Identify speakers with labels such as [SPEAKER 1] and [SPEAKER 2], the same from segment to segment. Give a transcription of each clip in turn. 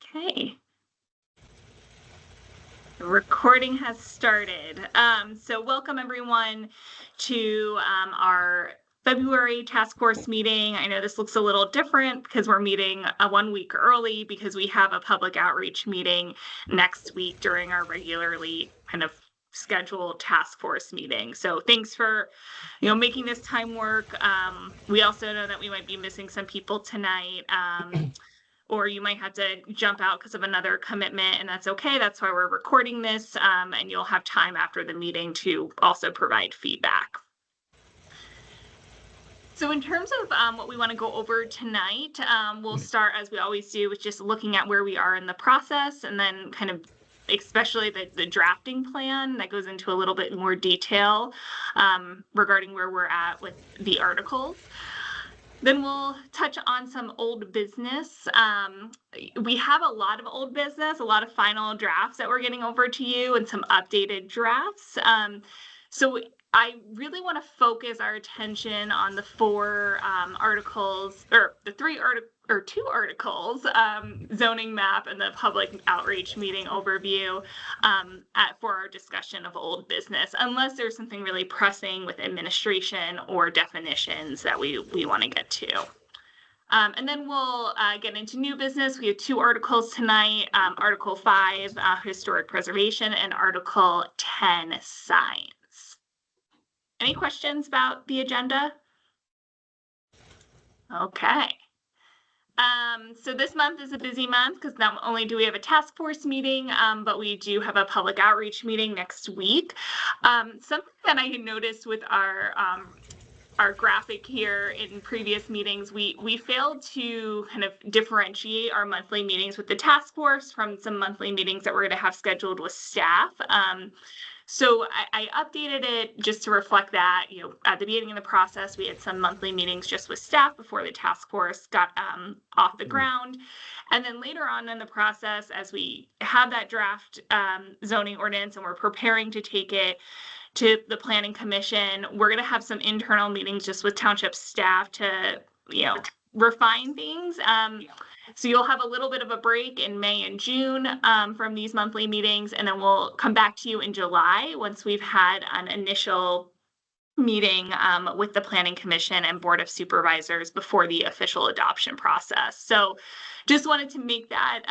[SPEAKER 1] Okay. The recording has started. So welcome everyone to our February task force meeting. I know this looks a little different because we're meeting 1 week early because we have a public outreach meeting next week during our regularly kind of scheduled task force meeting. So thanks for making this time work. We also know that we might be missing some people tonight. Or you might have to jump out because of another commitment, and that's okay. That's why we're recording this, and you'll have time after the meeting to also provide feedback. So in terms of what we want to go over tonight, we'll start, as we always do, with just looking at where we are in the process, and then kind of especially the drafting plan that goes into a little bit more detail regarding where we're at with the articles. Then we'll touch on some old business. We have a lot of old business, a lot of final drafts that we're getting over to you and some updated drafts. So I really want to focus our attention on the four articles, or the two articles, zoning map and the public outreach meeting overview for our discussion of old business, unless there's something really pressing with administration or definitions that we want to get to. And then we'll get into new business. We have two articles tonight, Article 5, historic preservation, and Article 10, signs. Any questions about the agenda? Okay. So this month is a busy month because not only do we have a task force meeting, but we do have a public outreach meeting next week. Something that I had noticed with our graphic here in previous meetings, we failed to kind of differentiate our monthly meetings with the task force from some monthly meetings that we're going to have scheduled with staff. So I updated it just to reflect that, at the beginning of the process, we had some monthly meetings just with staff before the task force got off the ground. And then later on in the process, as we have that draft zoning ordinance and we're preparing to take it to the Planning Commission, we're going to have some internal meetings just with township staff to, refine things. So you'll have a little bit of a break in May and June from these monthly meetings, and then we'll come back to you in July once we've had an initial meeting with the Planning Commission and Board of Supervisors before the official adoption process. So just wanted to make that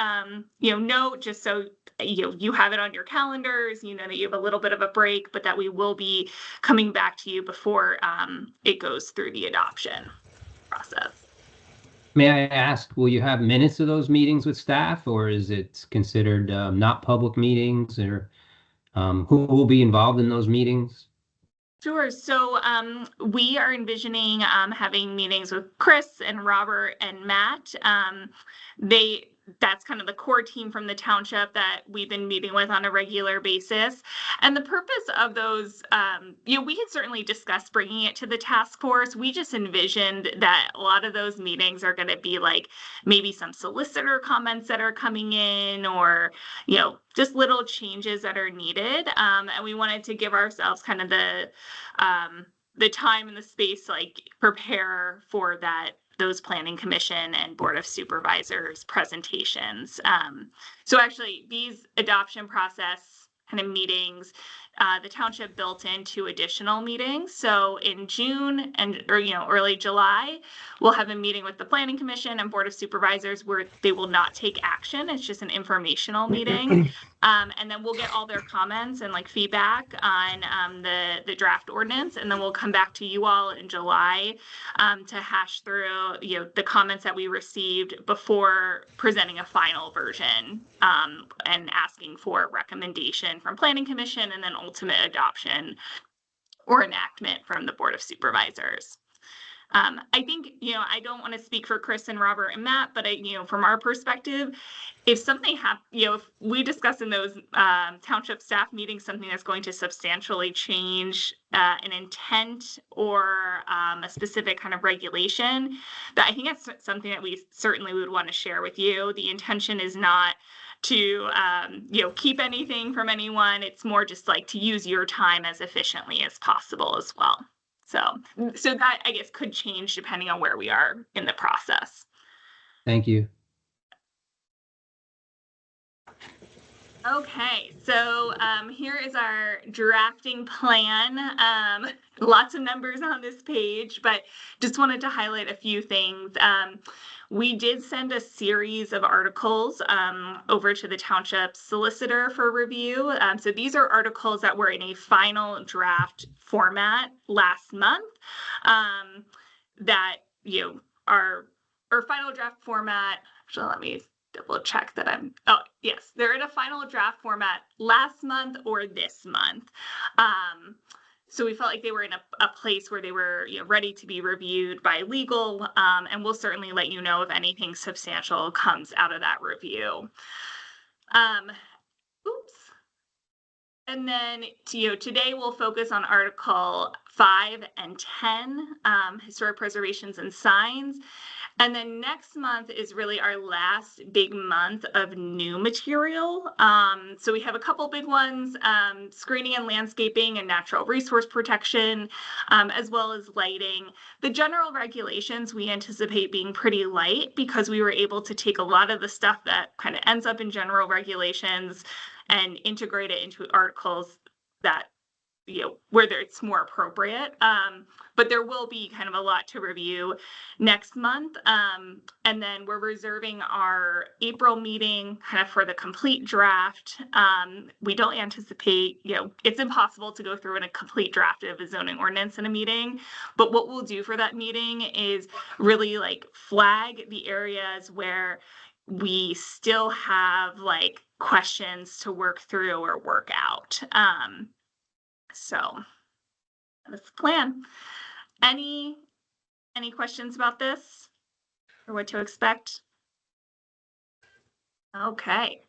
[SPEAKER 1] note, just so you have it on your calendars, that you have a little bit of a break, but that we will be coming back to you before it goes through the adoption process.
[SPEAKER 2] May I ask, will you have minutes of those meetings with staff, or is it considered not public meetings, or who will be involved in those meetings?
[SPEAKER 1] Sure. So we are envisioning having meetings with Chris and Robert and Matt. That's kind of the core team from the township that we've been meeting with on a regular basis. And the purpose of those, we had certainly discussed bringing it to the task force. We just envisioned that a lot of those meetings are going to be like maybe some solicitor comments that are coming in, or, just little changes that are needed. And we wanted to give ourselves kind of the time and the space to prepare for those Planning Commission and Board of Supervisors presentations. So actually these adoption process kind of meetings, the township built in 2 additional meetings. So in June and early July, we'll have a meeting with the Planning Commission and Board of Supervisors where they will not take action. It's just an informational meeting. And then we'll get all their comments and feedback on the draft ordinance. And then we'll come back to you all in July to hash through the comments that we received before presenting a final version and asking for a recommendation from Planning Commission and then ultimate adoption or enactment from the Board of Supervisors. I think, I don't want to speak for Chris and Robert and Matt, but from our perspective, if something if we discuss in those township staff meetings something that's going to substantially change an intent or a specific kind of regulation, that I think that's something that we certainly would want to share with you. The intention is not to keep anything from anyone. It's more just to use your time as efficiently as possible as well. So that, I guess, could change depending on where we are in the process.
[SPEAKER 2] Thank you.
[SPEAKER 1] Okay, so here is our drafting plan. Lots of numbers on this page, but just wanted to highlight a few things. We did send a series of articles over to the township solicitor for review. So these are articles that were in a final draft format last month that are or final draft format. Actually, let me double check that yes, they're in a final draft format last month or this month. So we felt like they were in a place where they were ready to be reviewed by legal, and we'll certainly let you know if anything substantial comes out of that review. And then today we'll focus on Article 5 and 10, historic preservations and signs. And then next month is really our last big month of new material. So we have a couple big ones, screening and landscaping and natural resource protection, as well as lighting. The general regulations we anticipate being pretty light because we were able to take a lot of the stuff that kind of ends up in general regulations and integrate it into articles that where it's more appropriate. But there will be kind of a lot to review next month. And then we're reserving our April meeting kind of for the complete draft. We don't anticipate, it's impossible to go through in a complete draft of a zoning ordinance in a meeting. But what we'll do for that meeting is really flag the areas where we still have questions to work through or work out. So that's the plan. Any questions about this or what to expect? Okay,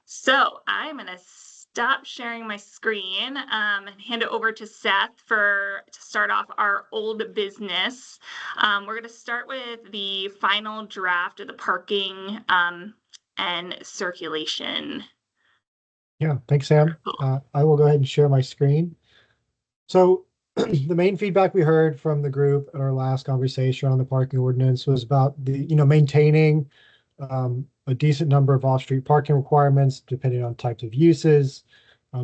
[SPEAKER 1] so I'm going to stop sharing my screen and hand it over to Seth to start off our old business. We're going to start with the final draft of the parking and circulation.
[SPEAKER 3] Yeah, thanks, Sam. I will go ahead and share my screen. So the main feedback we heard from the group at our last conversation on the parking ordinance was about the, maintaining a decent number of off-street parking requirements depending on types of uses.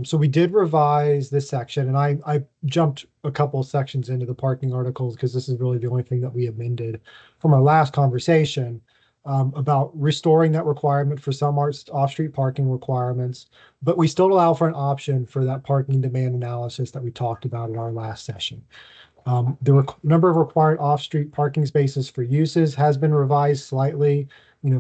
[SPEAKER 3] So we did revise this section, and I jumped a couple of sections into the parking articles because this is really the only thing that we amended from our last conversation about restoring that requirement for some off-street parking requirements, but we still allow for an option for that parking demand analysis that we talked about in our last session. The number of required off-street parking spaces for uses has been revised slightly.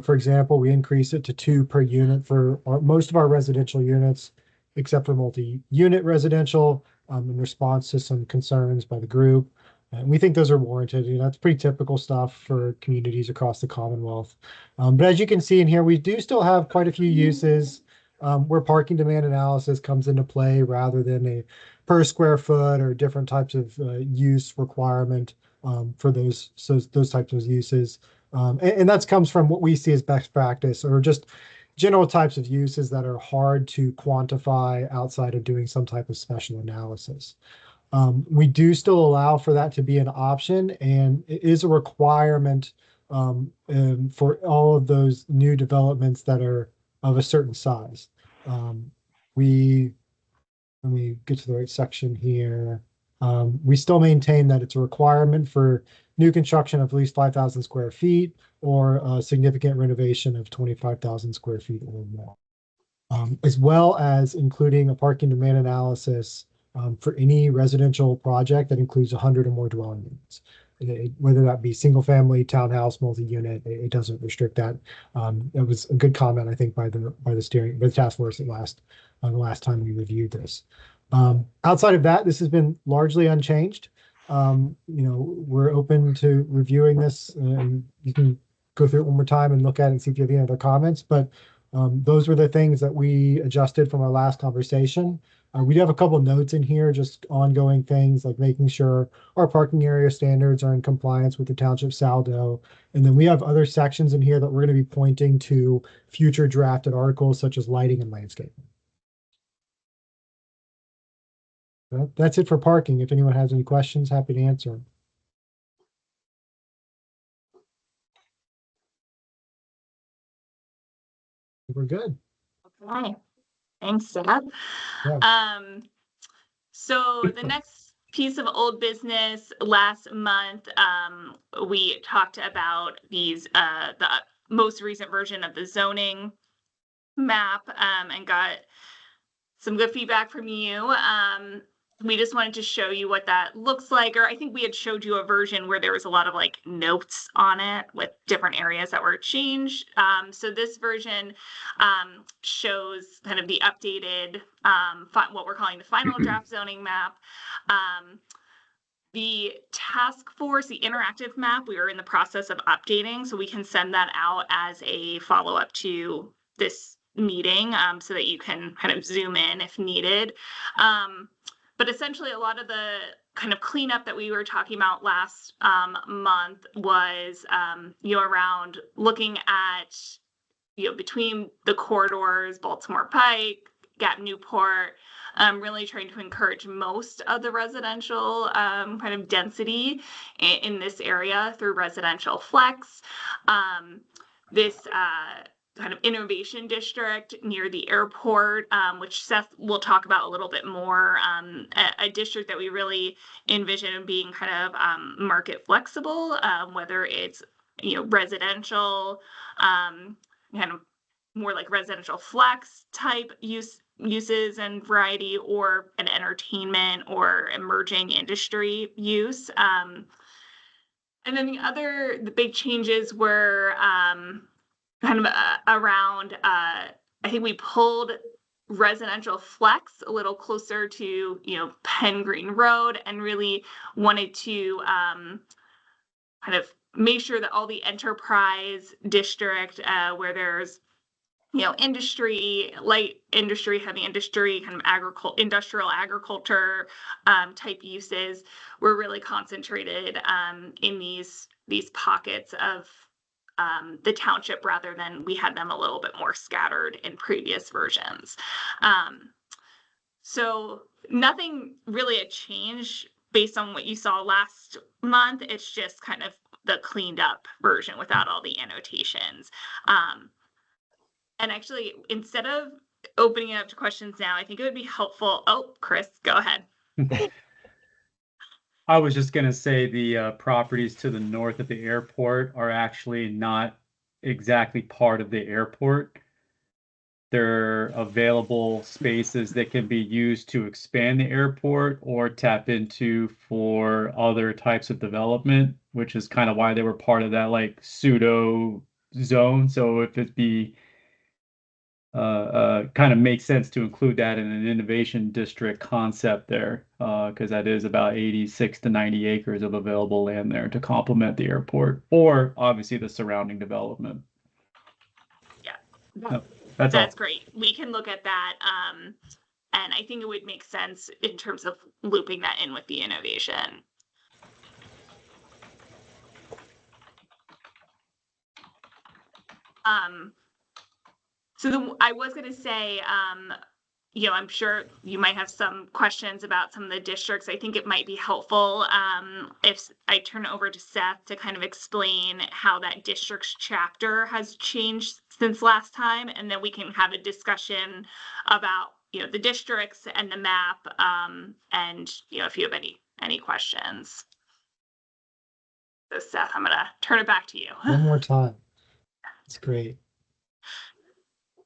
[SPEAKER 3] For example, we increased it to 2 per unit for most of our residential units, except for multi-unit residential, in response to some concerns by the group. And we think those are warranted. That's pretty typical stuff for communities across the Commonwealth. But as you can see in here, we do still have quite a few uses where parking demand analysis comes into play rather than a per square foot or different types of use requirement for those types of uses. And that comes from what we see as best practice or just general types of uses that are hard to quantify outside of doing some type of special analysis. We do still allow for that to be an option, and it is a requirement for all of those new developments that are of a certain size. Let me get to the right section here. We still maintain that it's a requirement for new construction of at least 5,000 square feet or a significant renovation of 25,000 square feet or more, as well as including a parking demand analysis for any residential project that includes 100 or more dwelling units. Whether that be single family, townhouse, multi-unit, it doesn't restrict that. That was a good comment, I think, by the task force the last time we reviewed this. Outside of that, this has been largely unchanged. We're open to reviewing this, and you can go through it one more time and look at it and see if you have any other comments. But those were the things that we adjusted from our last conversation. We do have a couple of notes in here, just ongoing things like making sure our parking area standards are in compliance with the township saldo. And then we have other sections in here that we're going to be pointing to future drafted articles such as lighting and landscaping. That's it for parking. If anyone has any questions, happy to answer them. We're good.
[SPEAKER 1] Okay. Thanks, Seth.
[SPEAKER 3] Yeah.
[SPEAKER 1] So the next piece of old business last month, we talked about the most recent version of the zoning map, and got some good feedback from you. We just wanted to show you what that looks like, or I think we had showed you a version where there was a lot of like notes on it with different areas that were changed. So this version shows kind of the updated, what we're calling the final draft zoning map. The task force, the interactive map, we are in the process of updating, so we can send that out as a follow-up to this meeting, so that you can kind of zoom in if needed. But essentially, a lot of the kind of cleanup that we were talking about last month was, around looking at, between the corridors, Baltimore Pike, Gap Newport, really trying to encourage most of the residential kind of density in this area through residential flex. This kind of innovation district near the airport, which Seth will talk about a little bit more, a district that we really envision being kind of market flexible, whether it's residential, kind of more like residential flex type uses and variety, or an entertainment or emerging industry use. And then the big changes were kind of around, I think we pulled residential flex a little closer to, Penn Green Road, and really wanted to kind of make sure that all the enterprise district, where there's industry, light industry, heavy industry, kind of industrial agriculture type uses, were really concentrated in these pockets of the township, rather than we had them a little bit more scattered in previous versions. So nothing really a change based on what you saw last month. It's just kind of the cleaned up version without all the annotations. And actually, instead of opening it up to questions now, I think it would be helpful. Oh, Chris, go ahead.
[SPEAKER 4] I was just going to say the properties to the north of the airport are actually not exactly part of the airport. They're available spaces that can be used to expand the airport or tap into for other types of development, which is kind of why they were part of that like pseudo zone. So if it be kind of makes sense to include that in an innovation district concept there, because that is about 86 to 90 acres of available land there to complement the airport, or obviously the surrounding development.
[SPEAKER 1] Yeah, that's great. We can look at that, and I think it would make sense in terms of looping that in with the innovation. So I was going to say, I'm sure you might have some questions about some of the districts. I think it might be helpful if I turn it over to Seth to kind of explain how that district's chapter has changed since last time, and then we can have a discussion about the districts and the map, and if you have any questions. So Seth, I'm going to turn it back to you.
[SPEAKER 3] One more time. That's great.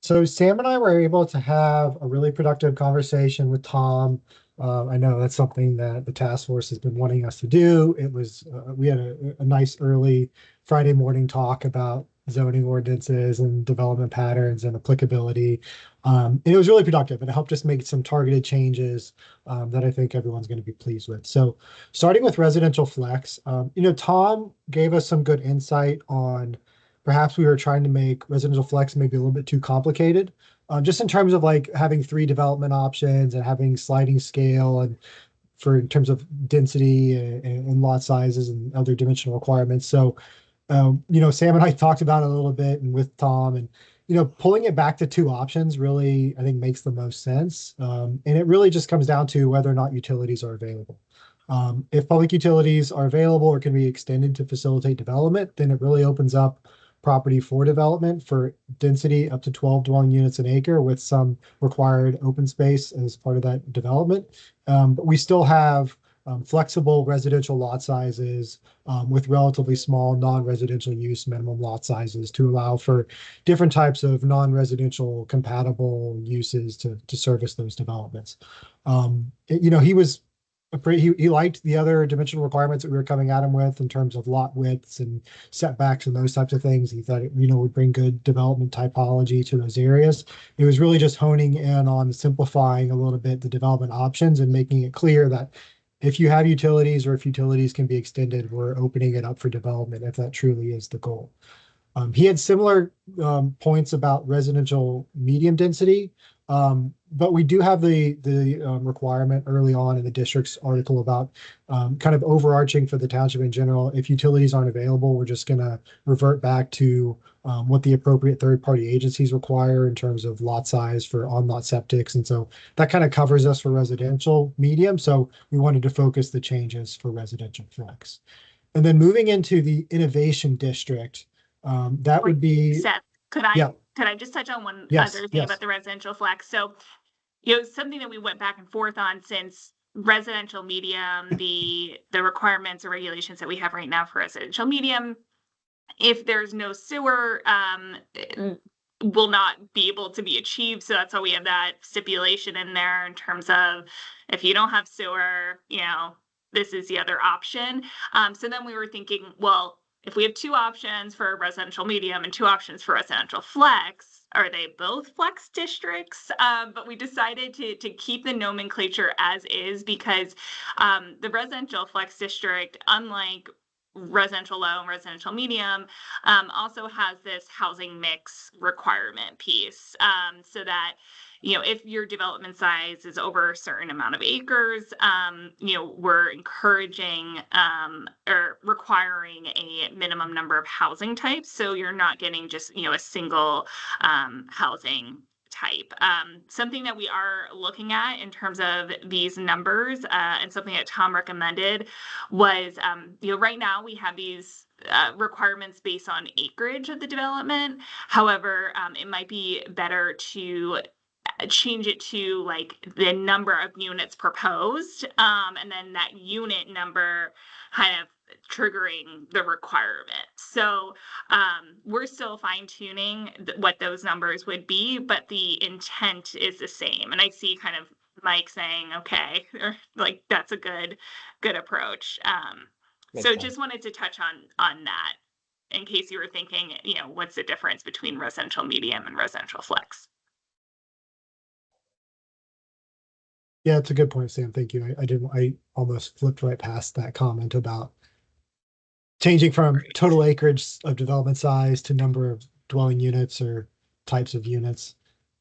[SPEAKER 3] So Sam and I were able to have a really productive conversation with Tom. I know that's something that the task force has been wanting us to do. It was we had a nice early Friday morning talk about zoning ordinances and development patterns and applicability. And it was really productive, and it helped us make some targeted changes that I think everyone's going to be pleased with. So starting with residential flex, Tom gave us some good insight on perhaps we were trying to make residential flex maybe a little bit too complicated, just in terms of like having 3 development options and having sliding scale, and in terms of density and lot sizes and other dimensional requirements. So, Sam and I talked about it a little bit, and with Tom, and pulling it back to 2 options really, I think, makes the most sense. And it really just comes down to whether or not utilities are available. If public utilities are available or can be extended to facilitate development, then it really opens up property for development for density up to 12 dwelling units an acre with some required open space as part of that development. But we still have flexible residential lot sizes with relatively small non-residential use minimum lot sizes to allow for different types of non-residential compatible uses to service those developments. He was he liked the other dimensional requirements that we were coming at him with in terms of lot widths and setbacks and those types of things. He thought it, would bring good development typology to those areas. It was really just honing in on simplifying a little bit the development options and making it clear that if you have utilities or if utilities can be extended, we're opening it up for development if that truly is the goal. He had similar points about residential medium density, but we do have the requirement early on in the district's article about kind of overarching for the township in general. If utilities aren't available, we're just going to revert back to what the appropriate third-party agencies require in terms of lot size for on-lot septics. And so that kind of covers us for residential medium. So we wanted to focus the changes for residential flex. And then moving into the innovation district, that would be
[SPEAKER 1] Seth, could I just touch on one other thing about the residential flex? So, something that we went back and forth on since residential medium, the requirements or regulations that we have right now for residential medium, if there's no sewer, will not be able to be achieved. So that's why we have that stipulation in there in terms of if you don't have sewer, this is the other option. So then we were thinking, well, if we have two options for residential medium and two options for residential flex, are they both flex districts? But we decided to keep the nomenclature as is because the residential flex district, unlike residential low and residential medium, also has this housing mix requirement piece, so that if your development size is over a certain amount of acres, we're encouraging or requiring a minimum number of housing types. So you're not getting just, a single housing type. Something that we are looking at in terms of these numbers and something that Tom recommended was, right now we have these requirements based on acreage of the development. However, it might be better to change it to like the number of units proposed, and then that unit number kind of triggering the requirement. So we're still fine-tuning what those numbers would be, but the intent is the same. And I see kind of Mike saying, okay, or like that's a good approach. So just wanted to touch on that in case you were thinking, what's the difference between residential medium and residential flex?
[SPEAKER 3] Yeah, it's a good point, Sam. Thank you. I almost flipped right past that comment about changing from total acreage of development size to number of dwelling units or types of units.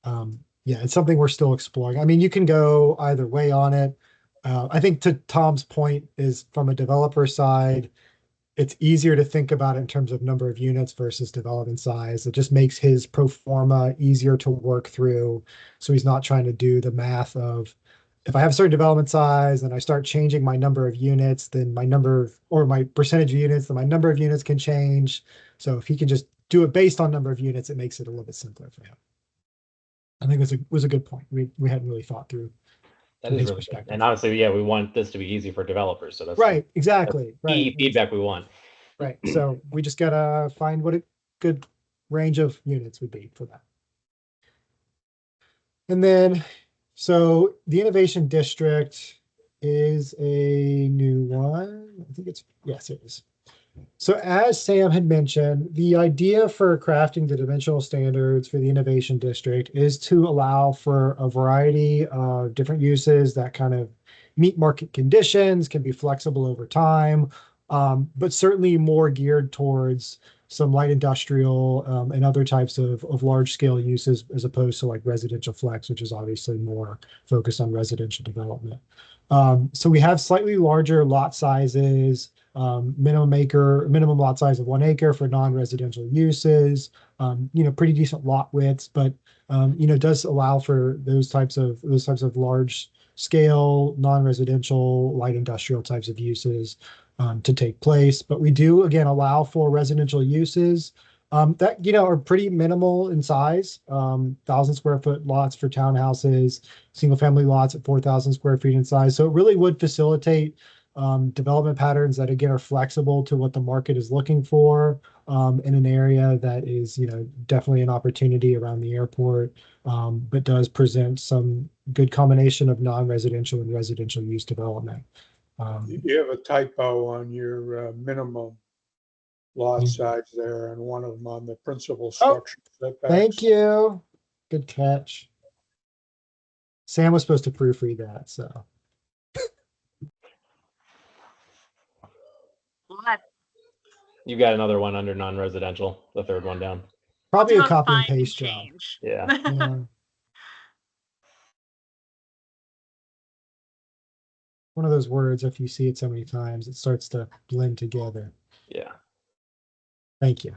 [SPEAKER 3] Yeah, it's something we're still exploring. I mean, you can go either way on it. I think to Tom's point is from a developer side, it's easier to think about it in terms of number of units versus development size. It just makes his pro forma easier to work through. So he's not trying to do the math of, if I have a certain development size and I start changing my number of units, then my number or my percentage of units, then my number of units can change. So if he can just do it based on number of units, it makes it a little bit simpler for him. I think it was a good point. We hadn't really thought through.
[SPEAKER 5] That is really good. And obviously, yeah, we want this to be easy for developers. So that's
[SPEAKER 3] right. Exactly.
[SPEAKER 5] That's the feedback we want.
[SPEAKER 3] Right. So we just gotta find what a good range of units would be for that. And then, so the innovation district is a new one. I think yes, it is. So as Sam had mentioned, the idea for crafting the dimensional standards for the innovation district is to allow for a variety of different uses that kind of meet market conditions, can be flexible over time, but certainly more geared towards some light industrial and other types of large scale uses as opposed to like residential flex, which is obviously more focused on residential development. So we have slightly larger lot sizes, minimum lot size of 1 acre for non-residential uses, pretty decent lot widths, but does allow for those types of large scale non-residential light industrial types of uses to take place. But we do again allow for residential uses that, are pretty minimal in size. 1,000 square foot lots for townhouses, single family lots at 4,000 square feet in size. So it really would facilitate development patterns that again are flexible to what the market is looking for in an area that is, definitely an opportunity around the airport, but does present some good combination of non-residential and residential use development.
[SPEAKER 6] You have a typo on your minimum lot size there, and one of them on the principal structure setbacks.
[SPEAKER 3] Thank you. Good catch. Sam was supposed to proofread that, so.
[SPEAKER 1] What?
[SPEAKER 5] You got another one under non-residential, the third one down.
[SPEAKER 3] Probably
[SPEAKER 1] Do
[SPEAKER 3] a copy and
[SPEAKER 1] find
[SPEAKER 3] paste job.
[SPEAKER 1] change.
[SPEAKER 5] Yeah.
[SPEAKER 3] Yeah. One of those words, if you see it so many times, it starts to blend together.
[SPEAKER 5] Yeah.
[SPEAKER 3] Thank you.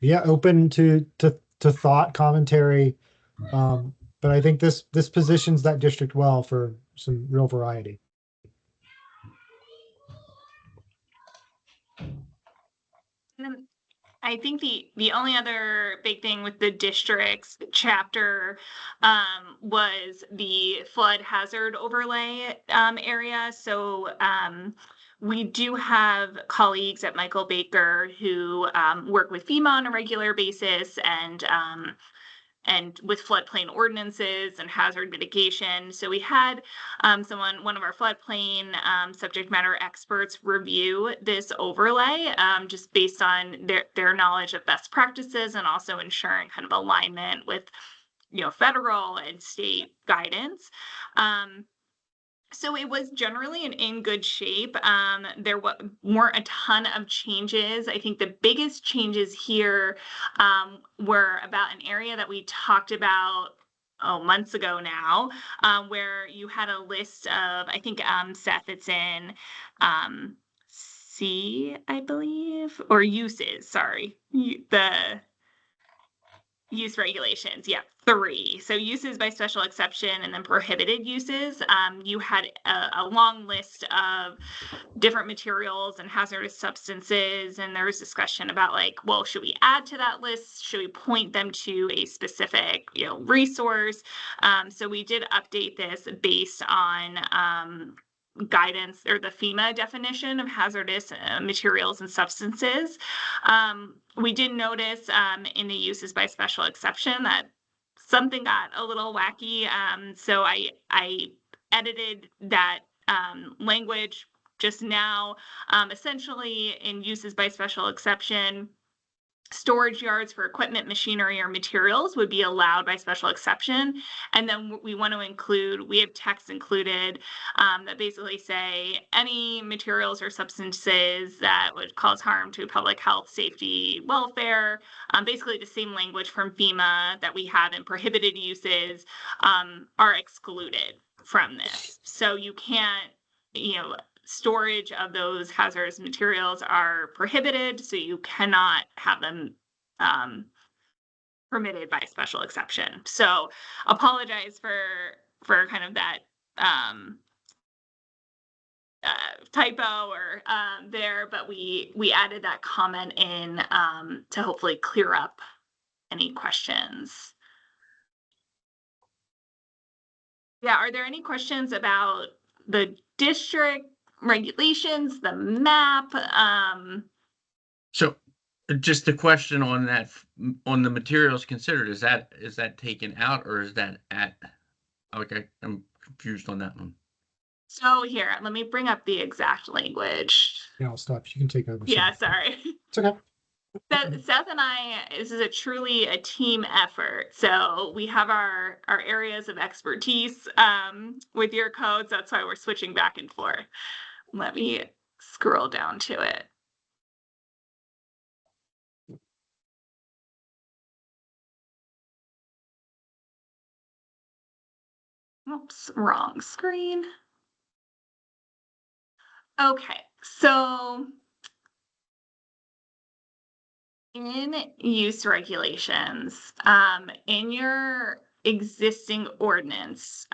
[SPEAKER 3] Yeah, open to thought, commentary, but I think this positions that district well for some real variety.
[SPEAKER 1] I think the only other big thing with the districts chapter was the flood hazard overlay area. So we do have colleagues at Michael Baker who work with FEMA on a regular basis and with floodplain ordinances and hazard mitigation. So we had one of our floodplain subject matter experts review this overlay just based on their knowledge of best practices and also ensuring kind of alignment with, federal and state guidance. So it was generally in good shape. There weren't a ton of changes. I think the biggest changes here were about an area that we talked about months ago now, where you had a list of, I think, Seth, it's in C, I believe, or uses, sorry, the use regulations. Yeah, 3. So uses by special exception and then prohibited uses. You had a long list of different materials and hazardous substances. And there was discussion about well, should we add to that list? Should we point them to a specific, resource? So we did update this based on guidance or the FEMA definition of hazardous materials and substances. We did notice in the uses by special exception that something got a little wacky. So I edited that language just now. Essentially, in uses by special exception, storage yards for equipment, machinery, or materials would be allowed by special exception. And then we want to include, we have text included that basically say any materials or substances that would cause harm to public health, safety, welfare, basically the same language from FEMA that we have in prohibited uses are excluded from this. So you can't, storage of those hazardous materials are prohibited, so you cannot have them permitted by special exception. So apologize for kind of that typo or there, but we added that comment in to hopefully clear up any questions. Yeah, are there any questions about the district regulations, the map?
[SPEAKER 7] So just a question on that, on the materials considered, is that taken out or is that at, okay, I'm confused on that one.
[SPEAKER 1] So here, let me bring up the exact language.
[SPEAKER 3] Yeah, I'll stop. You can take over.
[SPEAKER 1] Yeah, sorry.
[SPEAKER 3] It's okay.
[SPEAKER 1] Seth and I, this is truly a team effort. So we have our areas of expertise with your codes. That's why we're switching back and forth. Let me scroll down to it. Oops, wrong screen. Okay, so in use regulations, in your existing ordinance,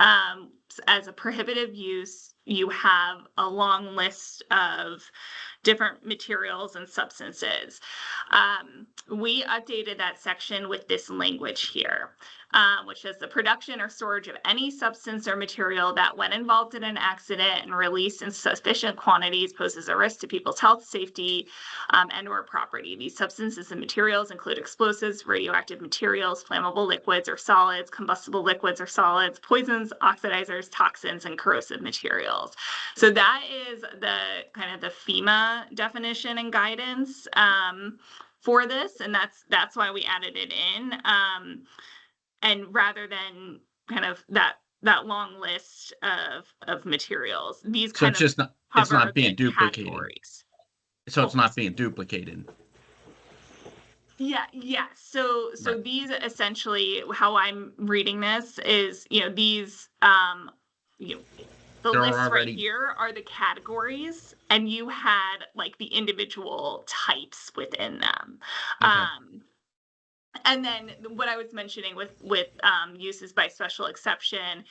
[SPEAKER 1] as a prohibitive use, you have a long list of different materials and substances. We updated that section with this language here, which says the production or storage of any substance or material that, when involved in an accident and released in sufficient quantities, poses a risk to people's health, safety, and or property. These substances and materials include explosives, radioactive materials, flammable liquids or solids, combustible liquids or solids, poisons, oxidizers, toxins, and corrosive materials. So that is the kind of the FEMA definition and guidance for this, and that's why we added it in. And rather than kind of that long list of materials, these
[SPEAKER 7] So
[SPEAKER 1] kind
[SPEAKER 7] it's
[SPEAKER 1] of
[SPEAKER 7] just not, it's
[SPEAKER 1] cover
[SPEAKER 7] not being
[SPEAKER 1] the
[SPEAKER 7] duplicated.
[SPEAKER 1] categories.
[SPEAKER 7] So it's not being duplicated.
[SPEAKER 1] Yeah. So
[SPEAKER 7] Right.
[SPEAKER 1] these essentially, how I'm reading this is, these, the
[SPEAKER 7] They're
[SPEAKER 1] lists
[SPEAKER 7] already-
[SPEAKER 1] right here are the categories, and you had like the individual types within them.
[SPEAKER 7] Okay.
[SPEAKER 1] And then what I was mentioning with uses by special exception,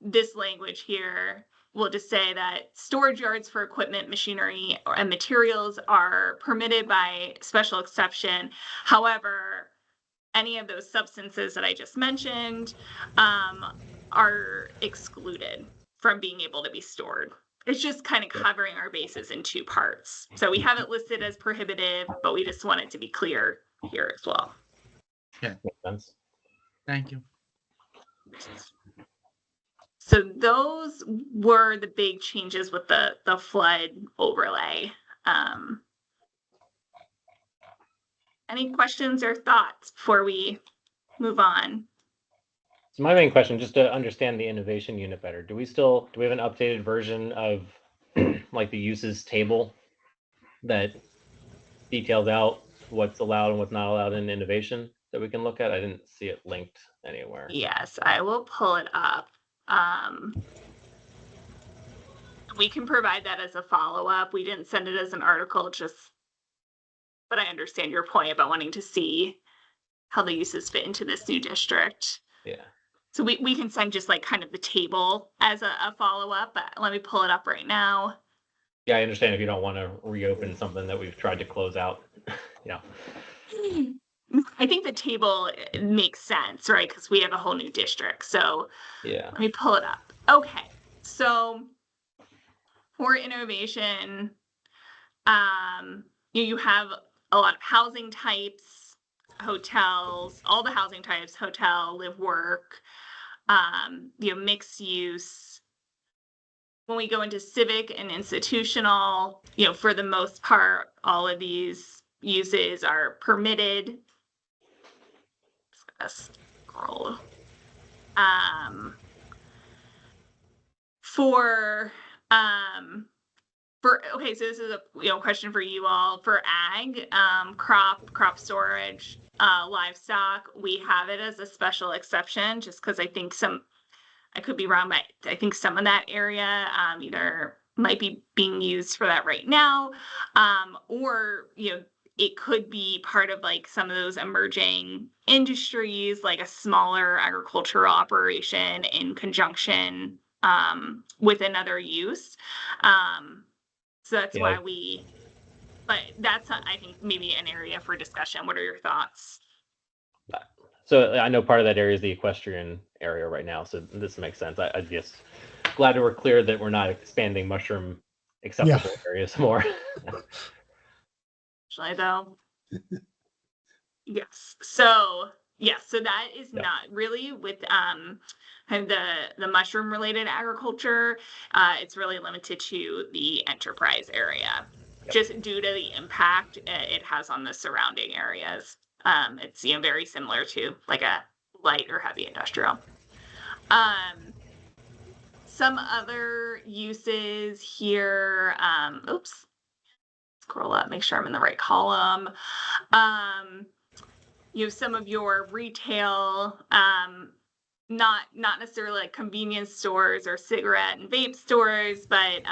[SPEAKER 1] this language here will just say that storage yards for equipment, machinery, and materials are permitted by special exception. However, any of those substances that I just mentioned are excluded from being able to be stored. It's just kind of covering our bases in two parts. So we have it listed as prohibitive, but we just want it to be clear here as well.
[SPEAKER 5] Makes sense.
[SPEAKER 7] Thank you.
[SPEAKER 1] So those were the big changes with the flood overlay. Any questions or thoughts before we move on?
[SPEAKER 5] So my main question, just to understand the innovation unit better, do we have an updated version of like the uses table that details out what's allowed and what's not allowed in innovation that we can look at? I didn't see it linked anywhere.
[SPEAKER 1] Yes, I will pull it up. We can provide that as a follow-up. We didn't send it as an article, but I understand your point about wanting to see how the uses fit into this new district.
[SPEAKER 5] Yeah.
[SPEAKER 1] So we can send just like kind of the table as a follow-up, but let me pull it up right now.
[SPEAKER 5] Yeah, I understand if you don't want to reopen something that we've tried to close out. Yeah.
[SPEAKER 1] I think the table makes sense, right? Because we have a whole new district. So
[SPEAKER 5] Yeah.
[SPEAKER 1] let me pull it up. Okay. So for innovation, you have a lot of housing types, hotels, all the housing types, hotel, live, work, mixed use. When we go into civic and institutional, for the most part, all of these uses are permitted. Just scroll. Okay, so this is a question for you all. For ag, crop storage, livestock, we have it as a special exception, just because I think I could be wrong, but I think some of that area either might be being used for that right now, or it could be part of like some of those emerging industries, like a smaller agricultural operation in conjunction with another use. So that's why but that's, I think, maybe an area for discussion. What are your thoughts?
[SPEAKER 5] So I know part of that area is the equestrian area right now, so this makes sense. I'm just glad we're clear that we're not expanding mushroom acceptable areas more.
[SPEAKER 1] Actually, though. Yes. So that is not really with kind of the mushroom related agriculture. It's really limited to the enterprise area, just due to the impact it has on the surrounding areas. It's very similar to like a light or heavy industrial. Some other uses here. Scroll up, make sure I'm in the right column. Some of your retail, not necessarily like convenience stores or cigarette and vape stores, but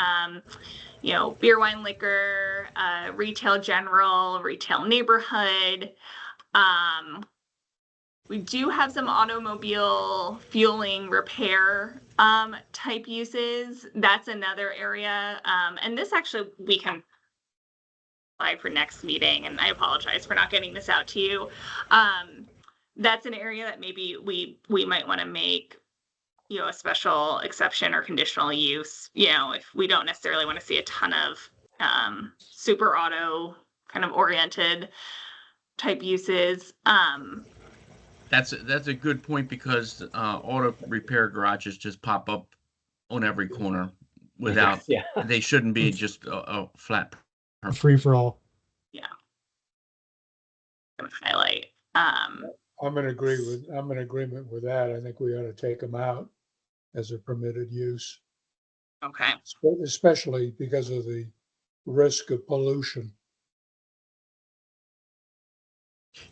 [SPEAKER 1] beer, wine, liquor, retail general, retail neighborhood. We do have some automobile fueling repair type uses. That's another area. And this actually we can apply for next meeting, and I apologize for not getting this out to you. That's an area that maybe we might want to make, you know, a special exception or conditional use, you know, if we don't necessarily want to see a ton of super auto kind of oriented type uses.
[SPEAKER 7] That's a good point, because auto repair garages just pop up on every corner without,
[SPEAKER 5] Yeah.
[SPEAKER 7] they shouldn't be just a flat.
[SPEAKER 3] A free for all.
[SPEAKER 1] Highlight.
[SPEAKER 6] I'm in agreement with that. I think we ought to take them out as a permitted use,
[SPEAKER 1] Okay.
[SPEAKER 6] especially because of the risk of pollution.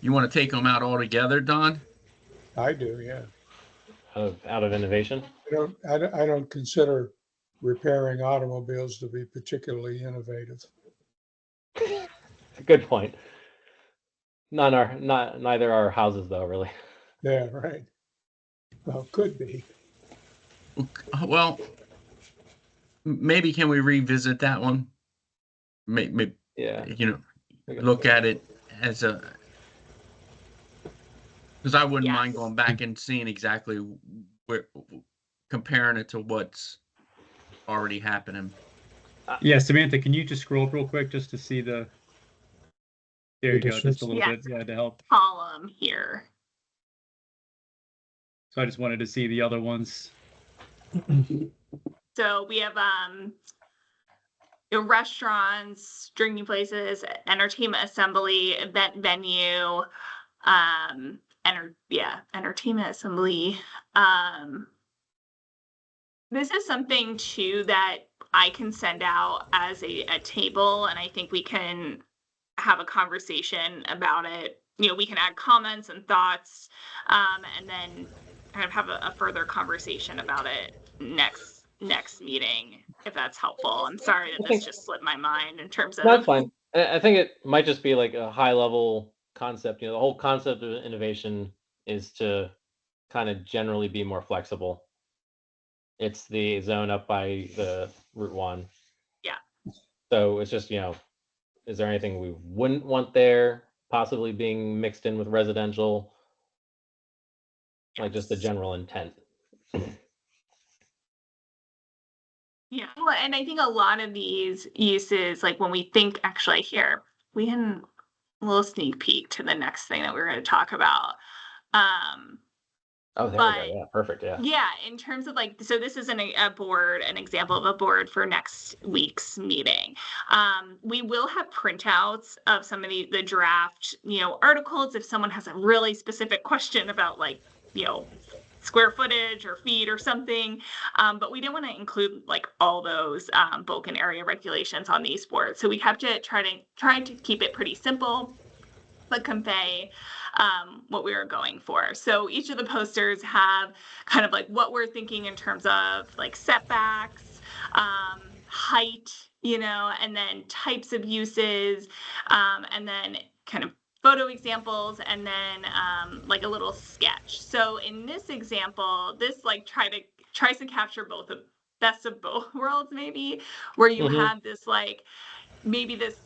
[SPEAKER 7] You want to take them out altogether, Don?
[SPEAKER 6] I do, yeah.
[SPEAKER 5] Out of innovation.
[SPEAKER 6] I don't consider repairing automobiles to be particularly innovative.
[SPEAKER 5] Good point. Neither are houses though, really.
[SPEAKER 6] Yeah, right. Well, could be.
[SPEAKER 7] Well, maybe can we revisit that one? Maybe,
[SPEAKER 5] Yeah.
[SPEAKER 7] you know, look at it as a, because I wouldn't mind
[SPEAKER 1] Yes.
[SPEAKER 7] going back and seeing exactly where, comparing it to what's already happening.
[SPEAKER 4] Yeah, Samantha, can you just scroll up real quick just to see the, there you go, just a little
[SPEAKER 1] Yeah.
[SPEAKER 4] bit, yeah, to help.
[SPEAKER 1] Column here.
[SPEAKER 4] So I just wanted to see the other ones.
[SPEAKER 1] So we have you know, restaurants, drinking places, entertainment assembly, event venue, entertainment assembly. This is something too that I can send out as a table, and I think we can have a conversation about it. You know, we can add comments and thoughts, and then kind of have a further conversation about it next meeting, if that's helpful. I'm sorry that this just slipped my mind in terms of.
[SPEAKER 5] That's fine. I think it might just be like a high level concept. You know, the whole concept of innovation is to kind of generally be more flexible. It's the zone up by the Route 1.
[SPEAKER 1] Yeah.
[SPEAKER 5] So it's just, you know, is there anything we wouldn't want there possibly being mixed in with residential? Like just the general intent.
[SPEAKER 1] Yeah, well, and I think a lot of these uses, like when we think actually here, we had a little sneak peek to the next thing that we're going to talk about.
[SPEAKER 5] Oh, there we
[SPEAKER 1] But-
[SPEAKER 5] go. Yeah, perfect. Yeah.
[SPEAKER 1] Yeah, in terms of like, so this is an example of a board for next week's meeting. We will have printouts of some of the draft, you know, articles if someone has a really specific question about like, you know, square footage or feet or something. But we didn't want to include like all those bulk and area regulations on these boards. So we have to try to keep it pretty simple, but convey what we were going for. So each of the posters have kind of like what we're thinking in terms of like setbacks, height, you know, and then types of uses, and then kind of photo examples, and then like a little sketch. So in this example, this like tries to capture both the best of both worlds, maybe, where you
[SPEAKER 5] Mhm.
[SPEAKER 1] have this like maybe this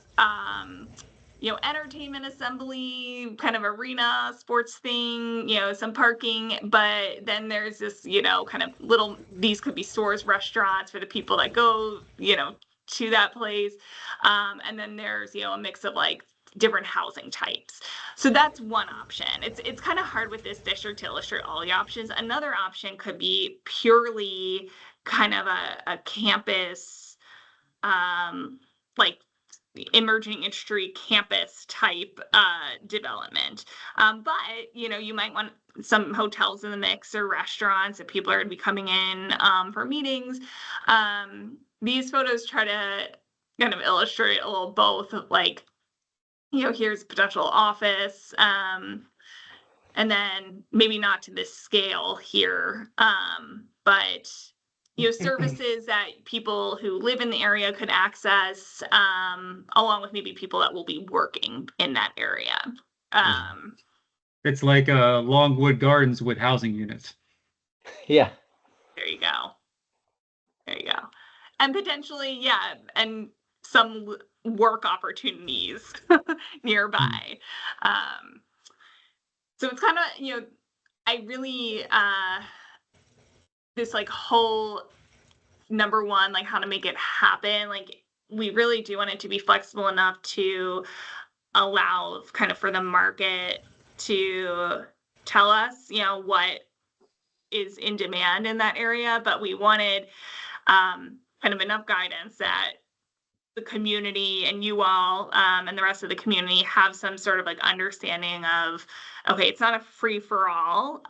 [SPEAKER 1] you know, entertainment assembly kind of arena sports thing, you know, some parking, but then there's this, you know, kind of these could be stores, restaurants for the people that go, you know, to that place, and then there's, you know, a mix of like different housing types. So that's one option. It's kind of hard with this district to illustrate all the options. Another option could be purely kind of a campus, like emerging industry campus type development. But, you know, you might want some hotels in the mix or restaurants if people are going to be coming in for meetings. These photos try to kind of illustrate a little both of like, you know, here's potential office, and then maybe not to this scale here, but you know, services that people who live in the area could access, along with maybe people that will be working in that area.
[SPEAKER 4] It's like Longwood Gardens with housing units.
[SPEAKER 5] Yeah.
[SPEAKER 1] There you go. There you go. And potentially, yeah, and some work opportunities nearby. So it's kind of, I really, this like whole number one, like how to make it happen, like we really do want it to be flexible enough to allow kind of for the market to tell us, what is in demand in that area, but we wanted kind of enough guidance that the community and you all and the rest of the community have some sort of like understanding of, okay, it's not a free for all.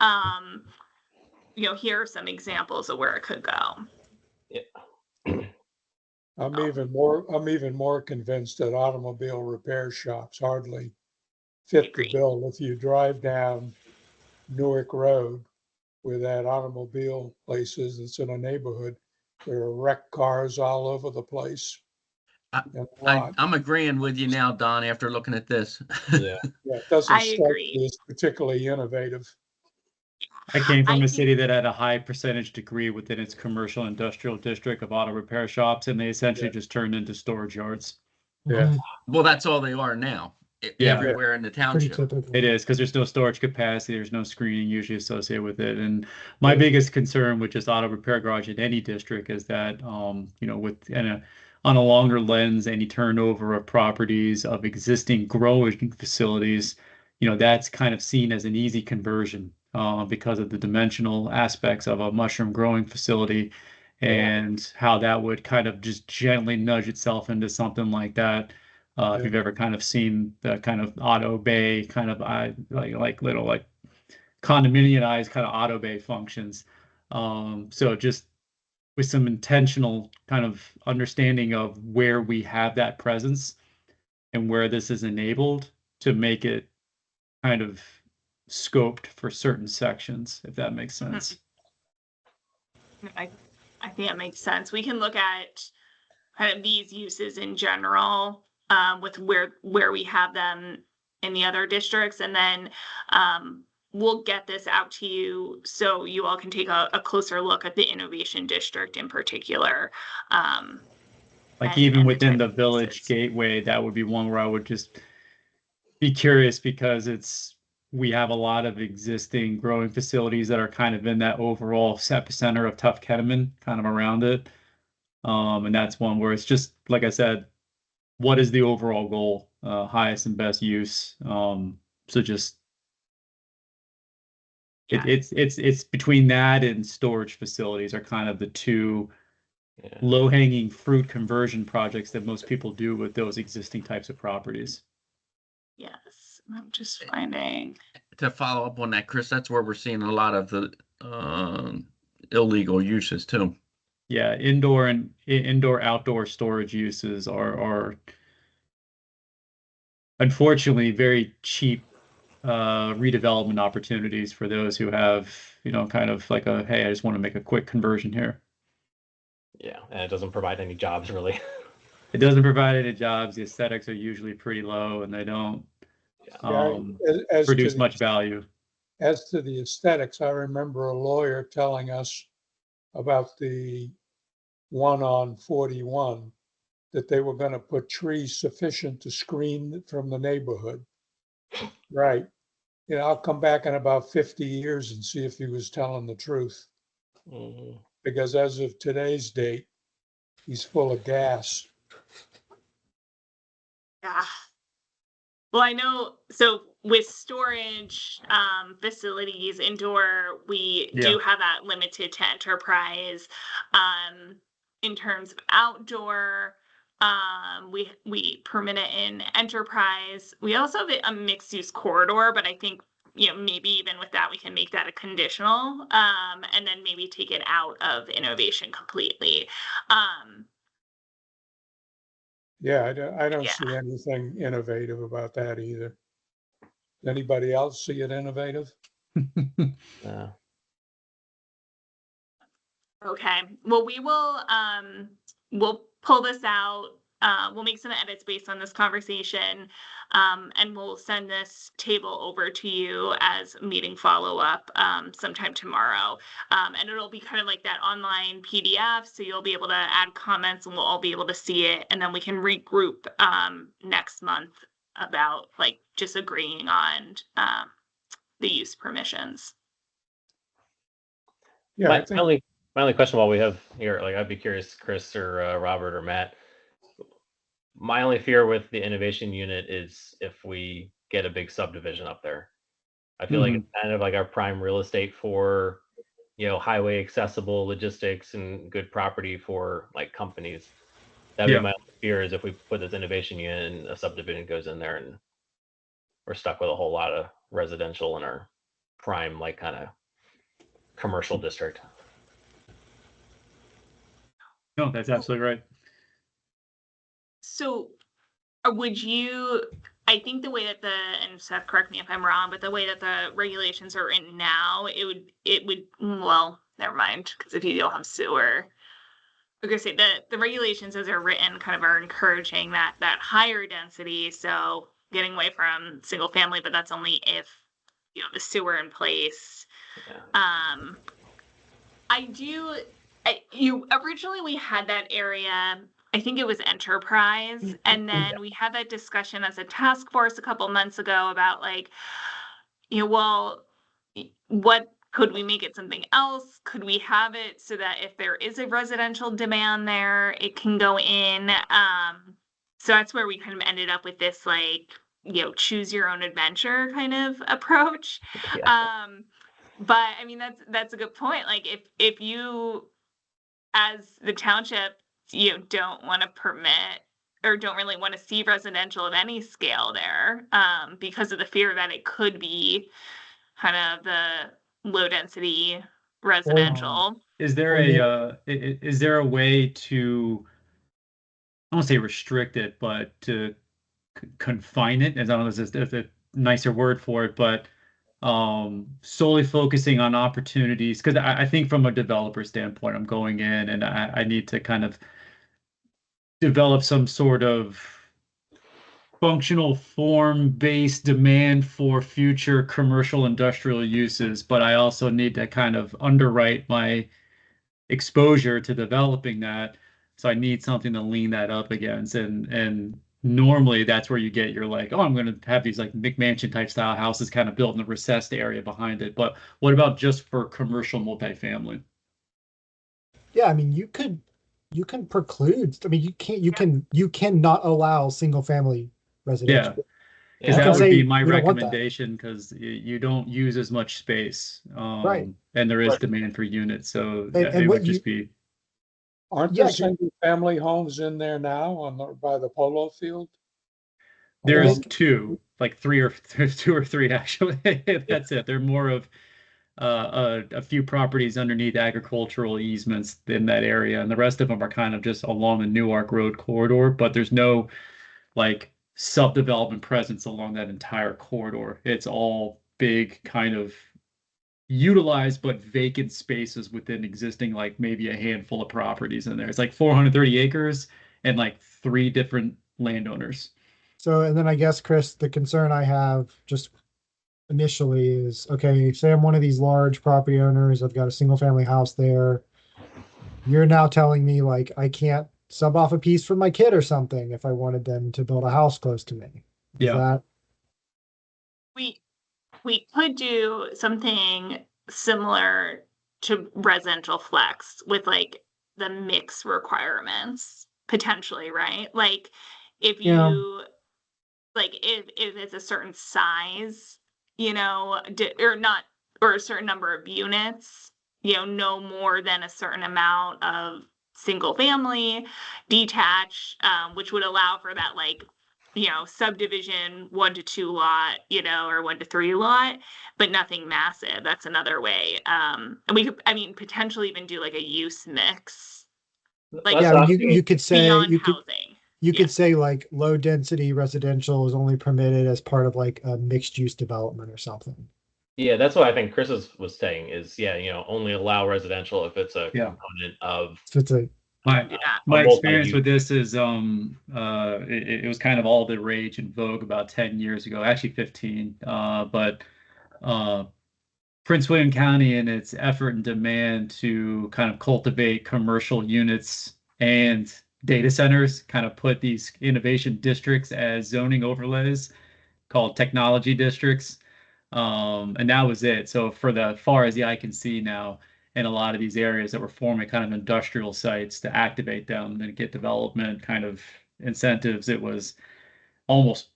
[SPEAKER 1] Here are some examples of where it could go.
[SPEAKER 6] I'm even more convinced that automobile repair shops hardly fit the
[SPEAKER 1] Agree.
[SPEAKER 6] bill. If you drive down Newark Road where that automobile place is, that's in a neighborhood, there are wrecked cars all over the place.
[SPEAKER 7] I'm agreeing with you now, Don, after looking at this.
[SPEAKER 5] Yeah.
[SPEAKER 6] Yeah, it doesn't
[SPEAKER 1] I
[SPEAKER 6] strike
[SPEAKER 1] agree.
[SPEAKER 6] me as particularly innovative.
[SPEAKER 4] I came from
[SPEAKER 1] I
[SPEAKER 4] a
[SPEAKER 1] think-
[SPEAKER 4] city that had a high percentage degree within its commercial industrial district of auto repair shops, and they essentially just turned into storage yards.
[SPEAKER 6] Yeah.
[SPEAKER 7] Well, that's all they are now,
[SPEAKER 4] Yeah.
[SPEAKER 7] everywhere in the
[SPEAKER 3] Pretty
[SPEAKER 7] township.
[SPEAKER 3] typical.
[SPEAKER 4] It is because there's no storage capacity, there's no screening usually associated with it. And my biggest concern with just auto repair garage in any district is that, on a longer lens, any turnover of properties of existing growing facilities, that's kind of seen as an easy conversion because of the dimensional aspects of a mushroom growing facility and how that would kind of just gently nudge itself into something like that. If you've ever kind of seen the kind of auto bay kind of like little like condominiumized kind of auto bay functions. So just with some intentional kind of understanding of where we have that presence and where this is enabled to make it kind of scoped for certain sections, if that makes sense.
[SPEAKER 1] I think that makes sense. We can look at kind of these uses in general with where we have them in the other districts, and then we'll get this out to you so you all can take a closer look at the innovation district in particular.
[SPEAKER 4] Like
[SPEAKER 1] and
[SPEAKER 4] even
[SPEAKER 1] the
[SPEAKER 4] within
[SPEAKER 1] type
[SPEAKER 4] the
[SPEAKER 1] of
[SPEAKER 4] village
[SPEAKER 1] uses.
[SPEAKER 4] gateway, that would be one where I would just be curious because we have a lot of existing growing facilities that are kind of in that overall epicenter of Tough Kettleman, kind of around it. And that's one where it's just, like I said, what is the overall goal, highest and best use? So just
[SPEAKER 1] Yeah.
[SPEAKER 4] it's between that and storage facilities are kind of the two
[SPEAKER 5] Yeah.
[SPEAKER 4] low-hanging fruit conversion projects that most people do with those existing types of properties.
[SPEAKER 1] Yes, I'm just finding.
[SPEAKER 7] To follow up on that, Chris, that's where we're seeing a lot of the illegal uses too.
[SPEAKER 4] Yeah, indoor outdoor storage uses are unfortunately very cheap redevelopment opportunities for those who have, kind of like hey, I just want to make a quick conversion here.
[SPEAKER 5] Yeah. And it doesn't provide any jobs really.
[SPEAKER 4] It doesn't provide any jobs. The aesthetics are usually pretty low and they don't produce much value.
[SPEAKER 6] As to the aesthetics, I remember a lawyer telling us about the one on 41, that they were going to put trees sufficient to screen from the neighborhood. Right. I'll come back in about 50 years and see if he was telling the truth.
[SPEAKER 5] Mhm.
[SPEAKER 6] Because as of today's date, he's full of gas.
[SPEAKER 1] Yeah. Well, I know, so with storage facilities indoor, we do have that limited to enterprise. In terms of outdoor, we permit it in enterprise. We also have a mixed use corridor, but I think, maybe even with that, we can make that a conditional, and then maybe take it out of innovation completely.
[SPEAKER 6] Yeah, I don't
[SPEAKER 1] Yeah.
[SPEAKER 6] see anything innovative about that either. Anybody else see it innovative?
[SPEAKER 5] Yeah.
[SPEAKER 1] Okay, well, we will, we'll pull this out we'll make some edits based on this conversation, and we'll send this table over to you as meeting follow-up sometime tomorrow. And it'll be kind of like that online PDF, so you'll be able to add comments and we'll all be able to see it, and then we can regroup next month about like just agreeing on the use permissions.
[SPEAKER 6] Yeah, I think
[SPEAKER 5] My only question while we have here, like I'd be curious, Chris or Robert or Matt. My only fear with the innovation unit is if we get a big subdivision up there. I feel like it's kind of like our prime real estate for, highway accessible logistics and good property for like companies. That'd
[SPEAKER 4] Yeah.
[SPEAKER 5] be my only fear, is if we put this innovation unit and a subdivision goes in there and we're stuck with a whole lot of residential in our prime, like kind of commercial district.
[SPEAKER 4] No, that's absolutely right.
[SPEAKER 1] So would you, I think the way that and Seth, correct me if I'm wrong, but the way that the regulations are written now, it would, well, never mind, because if you don't have sewer, I was gonna say the regulations as they're written kind of are encouraging that higher density, so getting away from single family, but that's only if you have the sewer in place.
[SPEAKER 5] Yeah.
[SPEAKER 1] Originally we had that area, I think it was enterprise, and then we had that discussion as a task force a couple months ago about like, well, what could we make it something else? Could we have it so that if there is a residential demand there, it can go in? So that's where we kind of ended up with this like, choose your own adventure kind of approach.
[SPEAKER 5] Yeah.
[SPEAKER 1] But I mean, that's a good point. Like if you, as the township, don't want to permit or don't really want to see residential of any scale there, because of the fear that it could be kind of the low density residential.
[SPEAKER 4] Is there is there a way to, I don't want to say restrict it, but to confine it? As I don't know if there's a nicer word for it, but solely focusing on opportunities, because I think from a developer standpoint, I'm going in and I need to kind of develop some sort of functional form-based demand for future commercial industrial uses, but I also need to kind of underwrite my exposure to developing that. So I need something to lean that up against. And normally that's where you get your like, oh, I'm going to have these like McMansion type style houses kind of built in the recessed area behind it. But what about just for commercial multifamily?
[SPEAKER 3] Yeah, I mean, you can preclude. I mean, you cannot allow single family residential.
[SPEAKER 4] Yeah. Because
[SPEAKER 3] You
[SPEAKER 4] that
[SPEAKER 3] can
[SPEAKER 4] would
[SPEAKER 3] say
[SPEAKER 4] be my
[SPEAKER 3] we don't want that.
[SPEAKER 4] recommendation, because you don't use as much space,
[SPEAKER 3] Right.
[SPEAKER 4] and there is
[SPEAKER 5] Right.
[SPEAKER 4] demand for units, so
[SPEAKER 3] And
[SPEAKER 4] it
[SPEAKER 3] what
[SPEAKER 4] would just be.
[SPEAKER 6] aren't
[SPEAKER 3] Yeah,
[SPEAKER 6] there single family homes in there now by the polo field?
[SPEAKER 4] There's
[SPEAKER 3] Well,
[SPEAKER 4] two, like there's two or three actually. That's it. They're more of a few properties underneath agricultural easements in that area, and the rest of them are kind of just along the Newark Road corridor. But there's no like self-development presence along that entire corridor. It's all big kind of utilized but vacant spaces within existing, like maybe a handful of properties in there. It's like 430 acres and like 3 different landowners.
[SPEAKER 3] So, and then I guess, Chris, the concern I have just initially is, okay, say I'm one of these large property owners, I've got a single family house there. You're now telling me like I can't sub off a piece for my kid or something if I wanted them to build a house close to me. Is
[SPEAKER 4] Yeah.
[SPEAKER 3] that
[SPEAKER 1] We could do something similar to residential flex with like the mix requirements potentially, right? Like if you
[SPEAKER 3] Yeah.
[SPEAKER 1] like if it's a certain size, or not, or a certain number of units, no more than a certain amount of single family, detached, which would allow for that like, subdivision 1 to 2 lot, or 1 to 3 lot, but nothing massive. That's another way. And we could, potentially even do like a use mix, like
[SPEAKER 3] Yeah, you could say
[SPEAKER 1] beyond
[SPEAKER 3] you could
[SPEAKER 1] housing.
[SPEAKER 3] you
[SPEAKER 1] Yeah.
[SPEAKER 3] could say like low density residential is only permitted as part of like a mixed use development or something.
[SPEAKER 5] Yeah, that's what I think Chris was saying is, only allow residential if it's a
[SPEAKER 4] Yeah.
[SPEAKER 5] component of
[SPEAKER 3] So it's a
[SPEAKER 4] My
[SPEAKER 1] do that.
[SPEAKER 4] my
[SPEAKER 5] both
[SPEAKER 4] experience
[SPEAKER 5] sides.
[SPEAKER 4] with this is it was kind of all the rage and vogue about 10 years ago, actually 15. But Prince William County, in its effort and demand to kind of cultivate commercial units and data centers, kind of put these innovation districts as zoning overlays called technology districts. And that was it. So for the far as the eye can see now, in a lot of these areas that were forming kind of industrial sites to activate them and get development kind of incentives, it was almost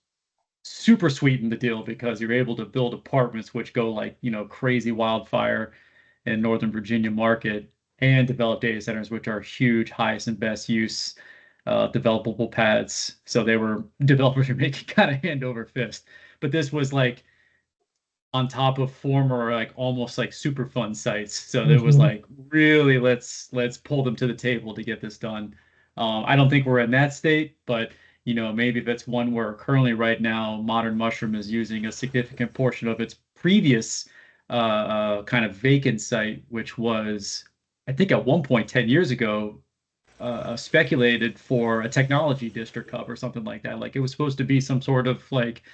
[SPEAKER 4] super sweeten the deal because you're able to build apartments which go like, crazy wildfire in Northern Virginia market and develop data centers, which are huge, highest and best use developable pads. So developers were making kind of hand over fist. But this was like on top of former like almost like super fun sites. So there was like really let's pull them to the table to get this done. I don't think we're in that state, but maybe that's one where currently right now Modern Mushroom is using a significant portion of its previous kind of vacant site, which was I think at one point 10 years ago speculated for a technology district hub or something like that. Like it was supposed to be some sort of like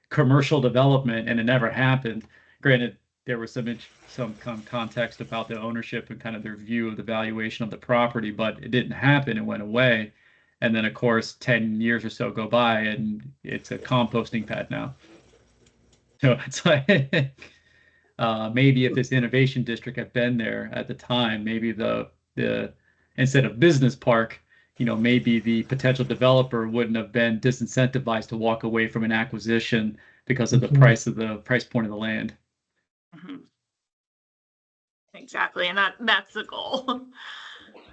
[SPEAKER 4] commercial development, and it never happened. Granted, there was some context about the ownership and kind of their view of the valuation of the property, but it didn't happen. It went away. And then, of course, 10 years or so go by, and it's a composting pad now. So it's like maybe if this innovation district had been there at the time, maybe the instead of business park, maybe the potential developer wouldn't have been disincentivized to walk away from an acquisition because of the price point of the land.
[SPEAKER 1] Mhm. Exactly, and that's the goal.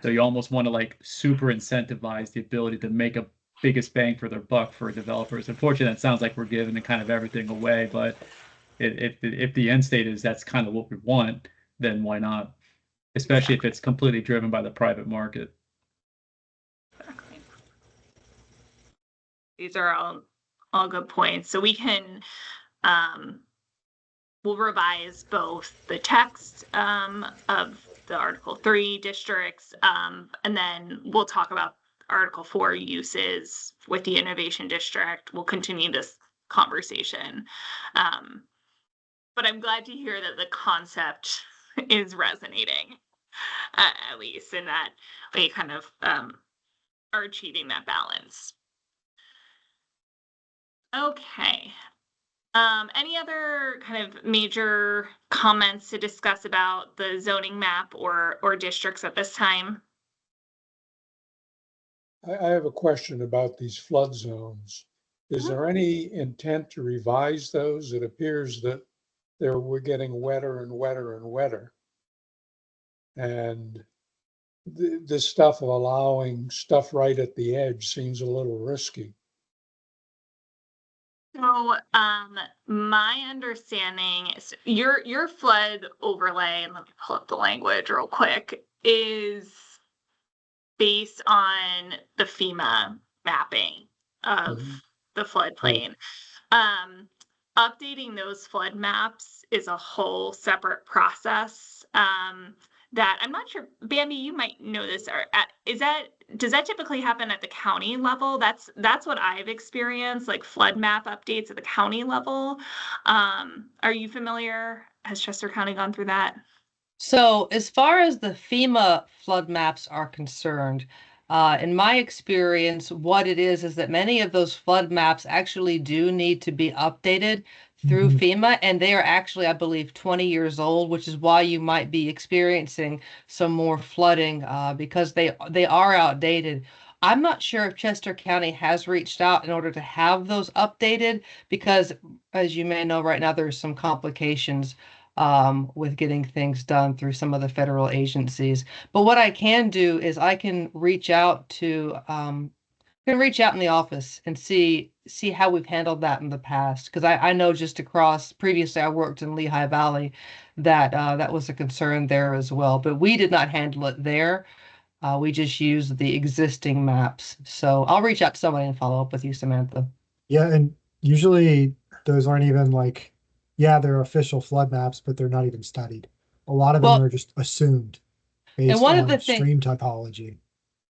[SPEAKER 4] So you almost want to like super incentivize the ability to make a biggest bang for their buck for developers. Unfortunately, it sounds like we're giving kind of everything away, but if the end state is that's kind of what we want, then why not? Especially if it's completely driven by the private market.
[SPEAKER 1] Exactly. These are all good points. So we can we'll revise both the text of the Article 3 districts, and then we'll talk about Article 4 uses with the Innovation District. We'll continue this conversation. But I'm glad to hear that the concept is resonating, at least, and that we kind of are achieving that balance. Okay. Any other kind of major comments to discuss about the zoning map or districts at this time?
[SPEAKER 6] I have a question about these flood zones. Is there any intent to revise those? It appears that we're getting wetter and wetter and wetter. And this stuff of allowing stuff right at the edge seems a little risky.
[SPEAKER 1] So, my understanding is your flood overlay, and let me pull up the language real quick, is based on the FEMA mapping of the floodplain. Updating those flood maps is a whole separate process. That I'm not sure, Bambi, you might know this. Does that typically happen at the county level? That's what I've experienced, like flood map updates at the county level. Are you familiar? Has Chester County gone through that?
[SPEAKER 8] So as far as the FEMA flood maps are concerned, in my experience, what it is that many of those flood maps actually do need to be updated through FEMA, and they are actually, I believe, 20 years old, which is why you might be experiencing some more flooding because they are outdated. I'm not sure if Chester County has reached out in order to have those updated because, as you may know, right now there's some complications with getting things done through some of the federal agencies. But what I can do is I can reach out to in the office and see how we've handled that in the past. Because I know just across previously I worked in Lehigh Valley that that was a concern there as well. But we did not handle it there. We just used the existing maps. So I'll reach out to somebody and follow up with you, Samantha.
[SPEAKER 3] Yeah, and usually those aren't even like, yeah, they're official flood maps, but they're not even studied. A lot of them are just assumed based
[SPEAKER 8] one of
[SPEAKER 3] on
[SPEAKER 8] the thing-
[SPEAKER 3] stream topology.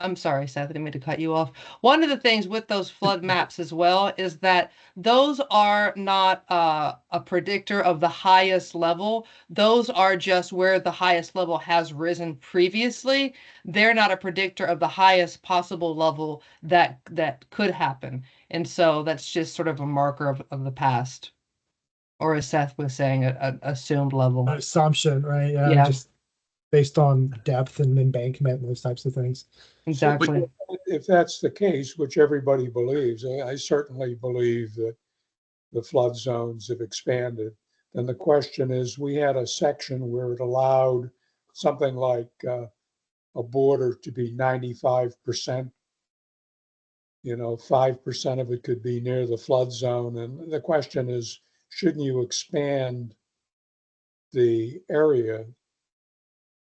[SPEAKER 8] I'm sorry, Seth, I didn't mean to cut you off. One of the things with those flood maps as well is that those are not a predictor of the highest level. Those are just where the highest level has risen previously. They're not a predictor of the highest possible level that could happen. And so that's just sort of a marker of the past. Or as Seth was saying, an assumed level.
[SPEAKER 3] An assumption, right?
[SPEAKER 8] Yeah.
[SPEAKER 3] Just based on depth and embankment and those types of things.
[SPEAKER 8] Exactly.
[SPEAKER 6] If that's the case, which everybody believes, I certainly believe that the flood zones have expanded. Then the question is, we had a section where it allowed something like a border to be 95%. 5% of it could be near the flood zone. And the question is, shouldn't you expand the area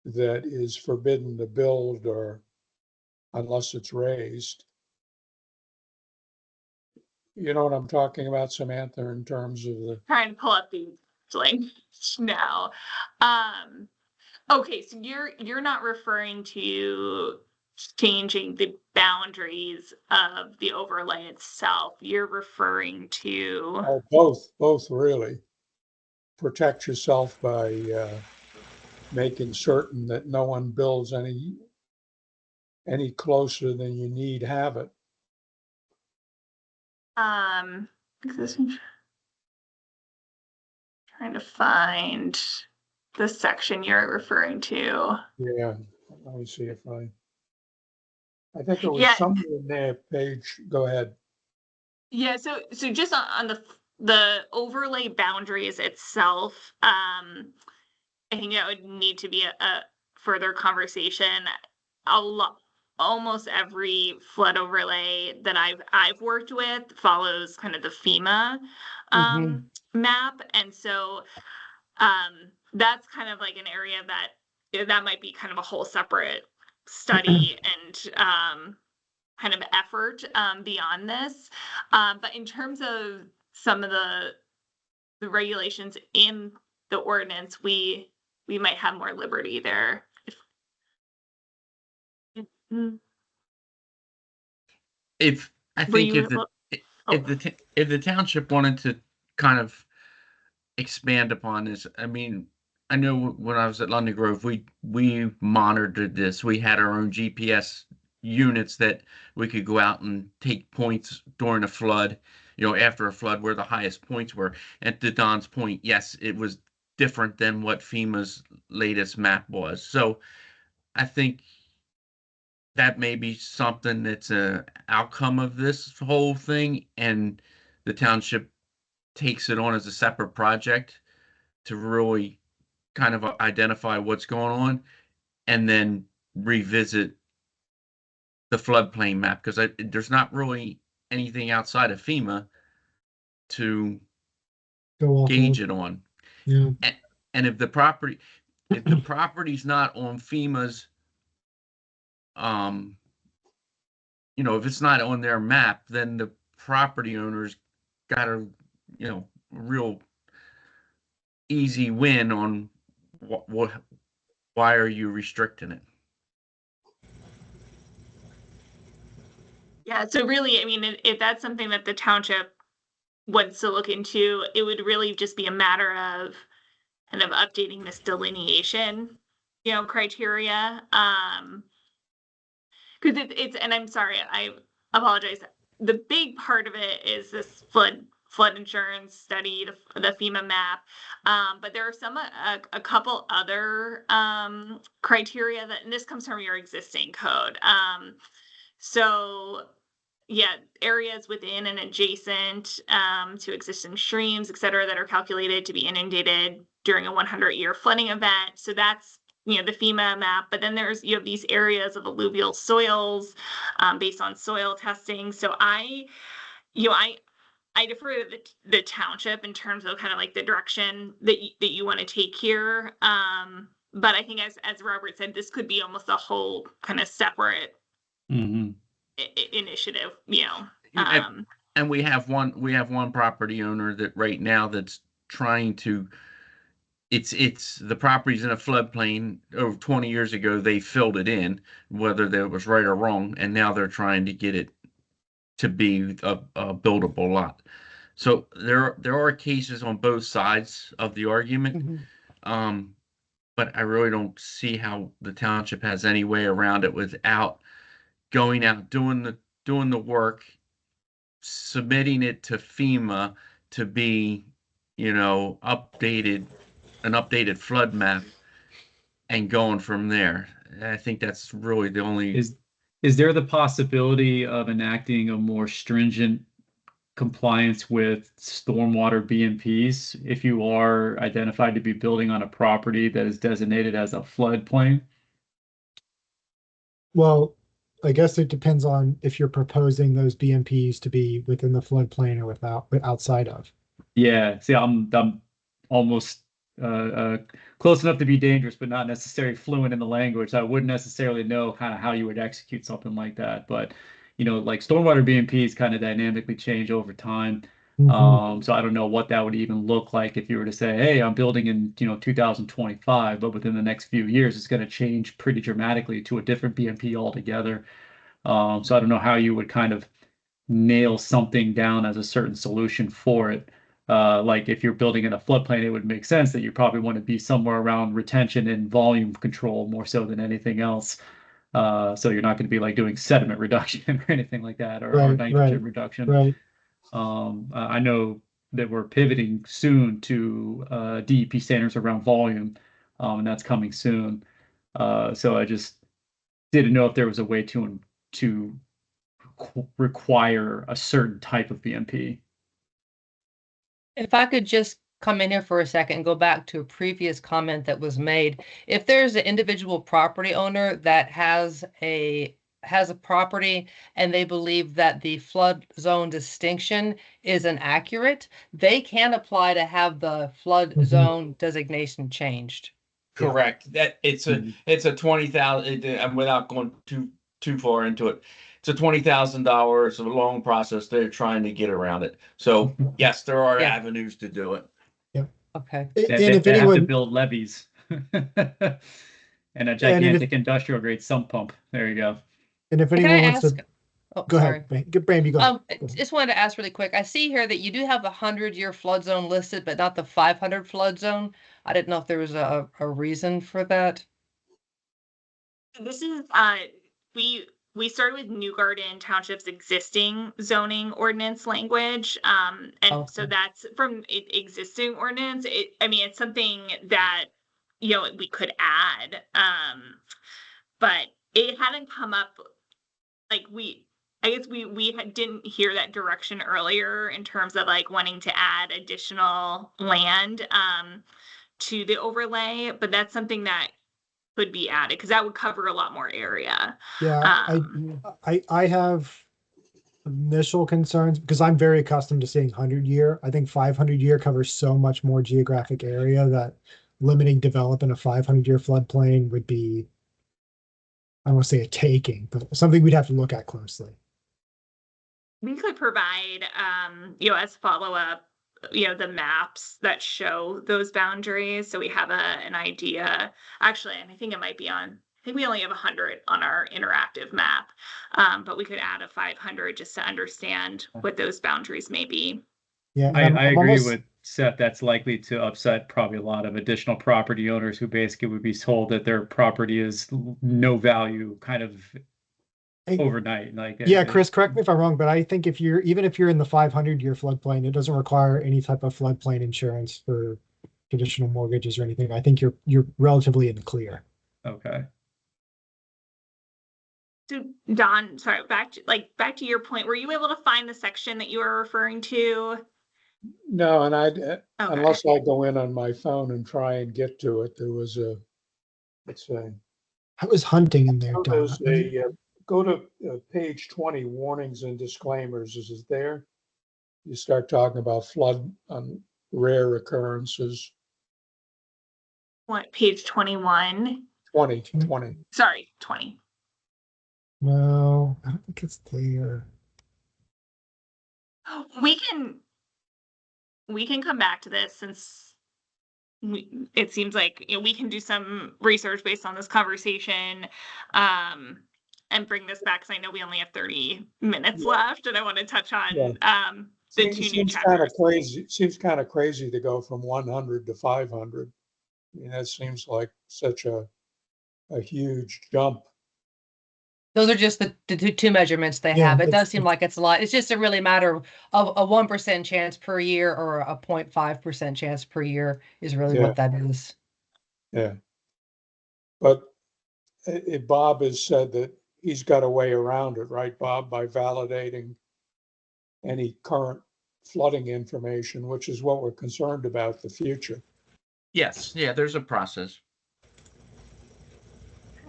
[SPEAKER 6] that is forbidden to build or unless it's raised? You know what I'm talking about, Samantha, in terms of the.
[SPEAKER 1] Trying to pull up the language now. Okay, so you're not referring to changing the boundaries of the overlay itself. You're referring to
[SPEAKER 6] Both really. Protect yourself by making certain that no one builds any closer than you need have it.
[SPEAKER 1] Trying to find the section you're referring to.
[SPEAKER 6] Yeah, let me see if I think it was
[SPEAKER 1] Yeah.
[SPEAKER 6] somewhere in there, Paige, go ahead.
[SPEAKER 1] Yeah, so just on the overlay boundaries itself, I think that would need to be a further conversation. Almost every flood overlay that I've worked with follows kind of the FEMA map, and so that's kind of like an area that might be kind of a whole separate study and kind of effort beyond this. But in terms of some of the regulations in the ordinance, we might have more liberty there.
[SPEAKER 7] If the township wanted to kind of expand upon this, I mean, I know when I was at London Grove, we monitored this. We had our own GPS units that we could go out and take points during a flood, after a flood where the highest points were. And to Don's point, yes, it was different than what FEMA's latest map was. So I think that may be something that's an outcome of this whole thing, and the township takes it on as a separate project to really kind of identify what's going on and then revisit the floodplain map, because there's not really anything outside of FEMA to gauge it on.
[SPEAKER 3] Yeah.
[SPEAKER 7] And if the property's not on FEMA's, if it's not on their map, then the property owners got a, real easy win on why are you restricting it?
[SPEAKER 1] Yeah, so really, I mean, if that's something that the township wants to look into, it would really just be a matter of kind of updating this delineation, criteria. Because it's, and I'm sorry, I apologize. The big part of it is this flood insurance study, the FEMA map. But there are a couple other criteria and this comes from your existing code. So yeah, areas within and adjacent to existing streams, et cetera, that are calculated to be inundated during a 100-year flooding event. So that's the FEMA map, but then you have these areas of alluvial soils based on soil testing. So I defer to the township in terms of kind of like the direction that you want to take here. But I think as Robert said, this could be almost a whole kind of separate initiative,
[SPEAKER 7] And we have one property owner that right now that's trying to it's the property's in a floodplain. Over 20 years ago, they filled it in, whether that was right or wrong, and now they're trying to get it to be a buildable lot. So there are cases on both sides of the argument. But I really don't see how the township has any way around it without going out, doing the work, submitting it to FEMA to be, an updated flood map, and going from there. I think that's really the only.
[SPEAKER 4] Is there the possibility of enacting a more stringent compliance with stormwater BMPs if you are identified to be building on a property that is designated as a floodplain?
[SPEAKER 3] Well, I guess it depends on if you're proposing those BMPs to be within the floodplain or outside of.
[SPEAKER 4] Yeah, see, I'm almost close enough to be dangerous, but not necessarily fluent in the language. I wouldn't necessarily know kind of how you would execute something like that. But, like stormwater BMPs kind of dynamically change over time. So I don't know what that would even look like if you were to say, hey, I'm building in, 2025, but within the next few years, it's going to change pretty dramatically to a different BMP altogether. So I don't know how you would kind of nail something down as a certain solution for it. Like if you're building in a floodplain, it would make sense that you probably want to be somewhere around retention and volume control more so than anything else. So you're not going to be like doing sediment reduction or anything like that, or nitrogen reduction.
[SPEAKER 3] Right.
[SPEAKER 4] I know that we're pivoting soon to DEP standards around volume, and that's coming soon. So I just didn't know if there was a way to require a certain type of BMP.
[SPEAKER 8] If I could just come in here for a second and go back to a previous comment that was made. If there's an individual property owner that has a property and they believe that the flood zone distinction is inaccurate, they can apply to have the flood zone designation changed.
[SPEAKER 7] Correct. That it's a 20,000. And without going too far into it, it's a $20,000. It's a long process. They're trying to get around it. So yes, there are avenues to do it.
[SPEAKER 8] Okay.
[SPEAKER 4] They have to build levees and a gigantic industrial grade sump pump. There you go.
[SPEAKER 3] And if anyone wants to, go ahead. Brand, you go ahead.
[SPEAKER 8] Just wanted to ask really quick. I see here that you do have the 100-year flood zone listed, but not the 500 flood zone. I didn't know if there was a reason for that.
[SPEAKER 1] This is we started with New Garden Township's existing zoning ordinance language. So that's from existing ordinance. It's something that, we could add, but it hadn't come up. We didn't hear that direction earlier in terms of wanting to add additional land to the overlay, but that's something that could be added because that would cover a lot more area.
[SPEAKER 3] Yeah, I have initial concerns because I'm very accustomed to seeing 100-year. I think 500-year covers so much more geographic area that limiting development of 500-year floodplain would be, I don't want to say a taking, but something we'd have to look at closely.
[SPEAKER 1] We could provide, as follow-up, the maps that show those boundaries. So we have an idea. Actually, and I think it might be I think we only have 100 on our interactive map, but we could add a 500 just to understand what those boundaries may be.
[SPEAKER 4] Yeah, I agree with Seth. That's likely to upset probably a lot of additional property owners who basically would be told that their property is no value kind of overnight. Chris,
[SPEAKER 3] correct me if I'm wrong, but I think even if you're in the 500-year floodplain, it doesn't require any type of floodplain insurance for traditional mortgages or anything. I think you're relatively in the clear.
[SPEAKER 4] Okay.
[SPEAKER 1] So Don, sorry, back to your point, were you able to find the section that you were referring to?
[SPEAKER 6] No, and unless I go in on my phone and try and get to it, there was
[SPEAKER 3] I was hunting in there, Don.
[SPEAKER 6] Go to page 20, warnings and disclaimers. Is it there? You start talking about flood on rare occurrences.
[SPEAKER 1] What, page 21?
[SPEAKER 6] 20.
[SPEAKER 1] Sorry, 20.
[SPEAKER 3] No, I don't think it's there.
[SPEAKER 1] We can come back to this since it seems like we can do some research based on this conversation, and bring this back, because I know we only have 30 minutes left, and I want to touch on the two new
[SPEAKER 6] Seems kind of
[SPEAKER 1] chapters.
[SPEAKER 6] crazy. Seems kind of crazy to go from 100 to 500. I mean, that seems like such a huge jump.
[SPEAKER 8] Those are just the two measurements they
[SPEAKER 3] Yeah,
[SPEAKER 8] have. It does
[SPEAKER 3] it's-
[SPEAKER 8] seem like it's a lot. It's just a really matter of a 1% chance per year or a 0.5% chance per year is really
[SPEAKER 6] Yeah.
[SPEAKER 8] what that is.
[SPEAKER 6] Yeah. But Bob has said that he's got a way around it, right, Bob, by validating any current flooding information, which is what we're concerned about, the future.
[SPEAKER 7] Yes, yeah, there's a process.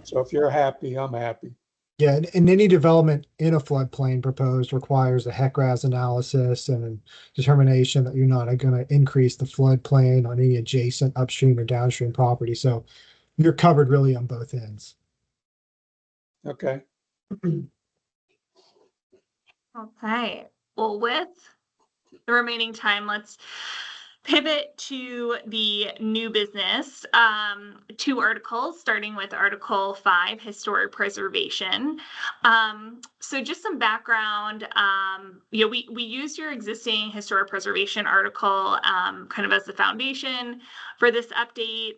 [SPEAKER 6] So if you're happy, I'm happy.
[SPEAKER 3] Yeah, and any development in a floodplain proposed requires a HECRAS analysis and a determination that you're not going to increase the floodplain on any adjacent upstream or downstream property. So you're covered really on both ends.
[SPEAKER 6] Okay.
[SPEAKER 1] Okay. Well, with the remaining time, let's pivot to the new business. 2 articles, starting with Article 5, Historic Preservation. So just some background, we used your existing historic preservation article kind of as the foundation for this update.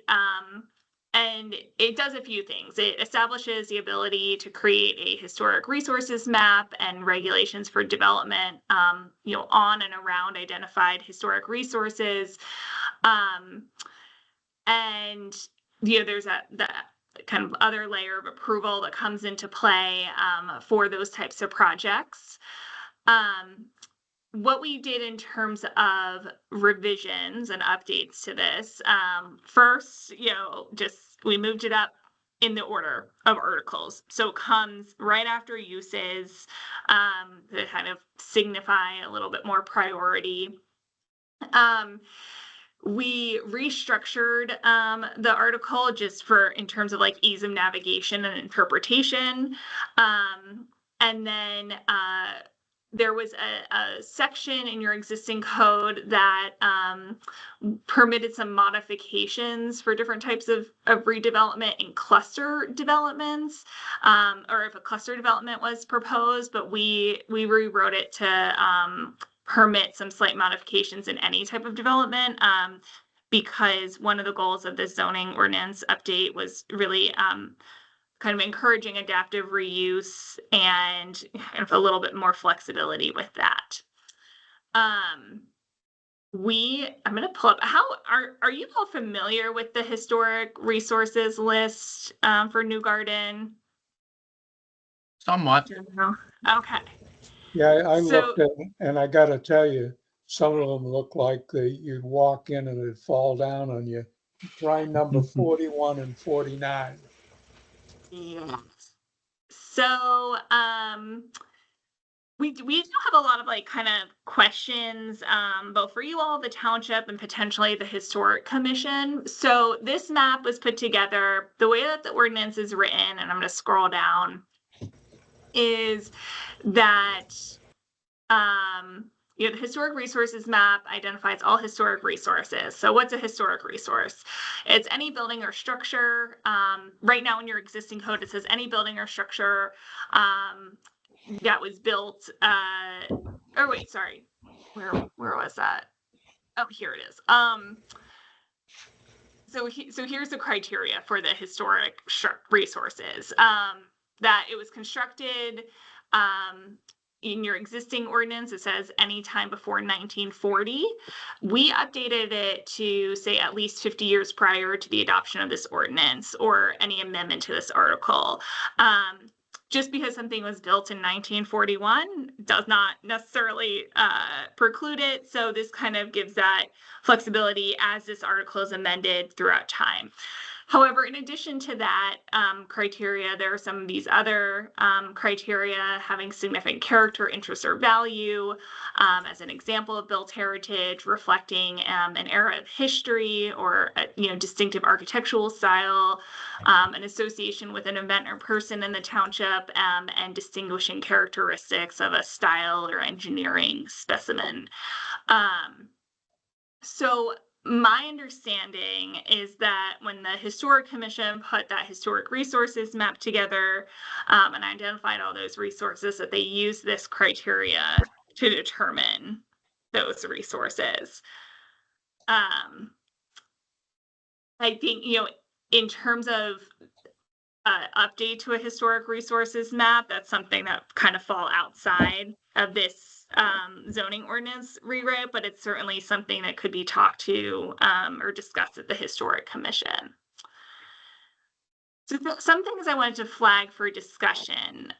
[SPEAKER 1] And it does a few things. It establishes the ability to create a historic resources map and regulations for development, on and around identified historic resources. And, there's that kind of other layer of approval that comes into play for those types of projects. What we did in terms of revisions and updates to this, first, we moved it up in the order of articles. So it comes right after uses, to kind of signify a little bit more priority. We restructured the article just in terms of like ease of navigation and interpretation. And then there was a section in your existing code that permitted some modifications for different types of redevelopment in cluster developments, or if a cluster development was proposed, but we rewrote it to permit some slight modifications in any type of development, because one of the goals of this zoning ordinance update was really kind of encouraging adaptive reuse and kind of a little bit more flexibility with that. I'm going to pull up, how are you all familiar with the historic resources list for New Garden?
[SPEAKER 7] Somewhat.
[SPEAKER 1] Okay.
[SPEAKER 6] Yeah, I looked at it, and I got to tell you, some of them look like you'd walk in and it'd fall down on you. Try number 41 and 49.
[SPEAKER 1] Yeah. So we do have a lot of like kind of questions, both for you all, the township, and potentially the historic commission. So this map was put together, the way that the ordinance is written, and I'm going to scroll down, is that the historic resources map identifies all historic resources. So what's a historic resource? It's any building or structure. Right now in your existing code, it says any building or structure that was built, where was that? Oh, here it is. So here's the criteria for the historic resources, that it was constructed in your existing ordinance. It says anytime before 1940. We updated it to say at least 50 years prior to the adoption of this ordinance or any amendment to this article. Just because something was built in 1941 does not necessarily preclude it. So this kind of gives that flexibility as this article is amended throughout time. However, in addition to that criteria, there are some of these other criteria having significant character, interest, or value, as an example of built heritage, reflecting an era of history or distinctive architectural style, an association with an event or person in the township, and distinguishing characteristics of a style or engineering specimen. So my understanding is that when the Historic Commission put that historic resources map together and identified all those resources, that they used this criteria to determine those resources. I think, in terms of update to a historic resources map, that's something that kind of fall outside of this zoning ordinance rewrite, but it's certainly something that could be talked to or discussed at the Historic Commission. So some things I wanted to flag for discussion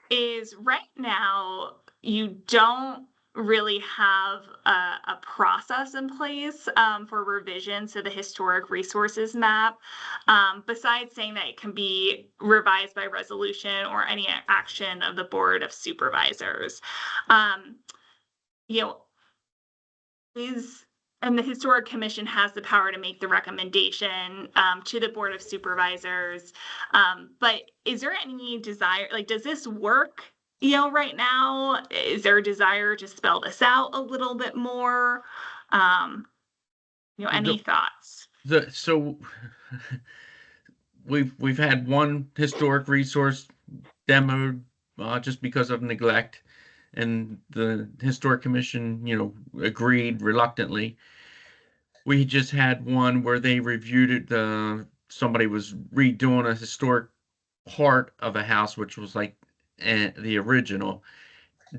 [SPEAKER 1] is right now you don't really have a process in place for revision to the historic resources map, besides saying that it can be revised by resolution or any action of the Board of Supervisors. And the Historic Commission has the power to make the recommendation to the Board of Supervisors. But is there any desire, like, does this work, right now? Is there a desire to spell this out a little bit more? Any thoughts?
[SPEAKER 7] So we've had one historic resource demoed just because of neglect, and the Historic Commission, agreed reluctantly. We just had one where they reviewed it. Somebody was redoing a historic part of a house, which was like the original.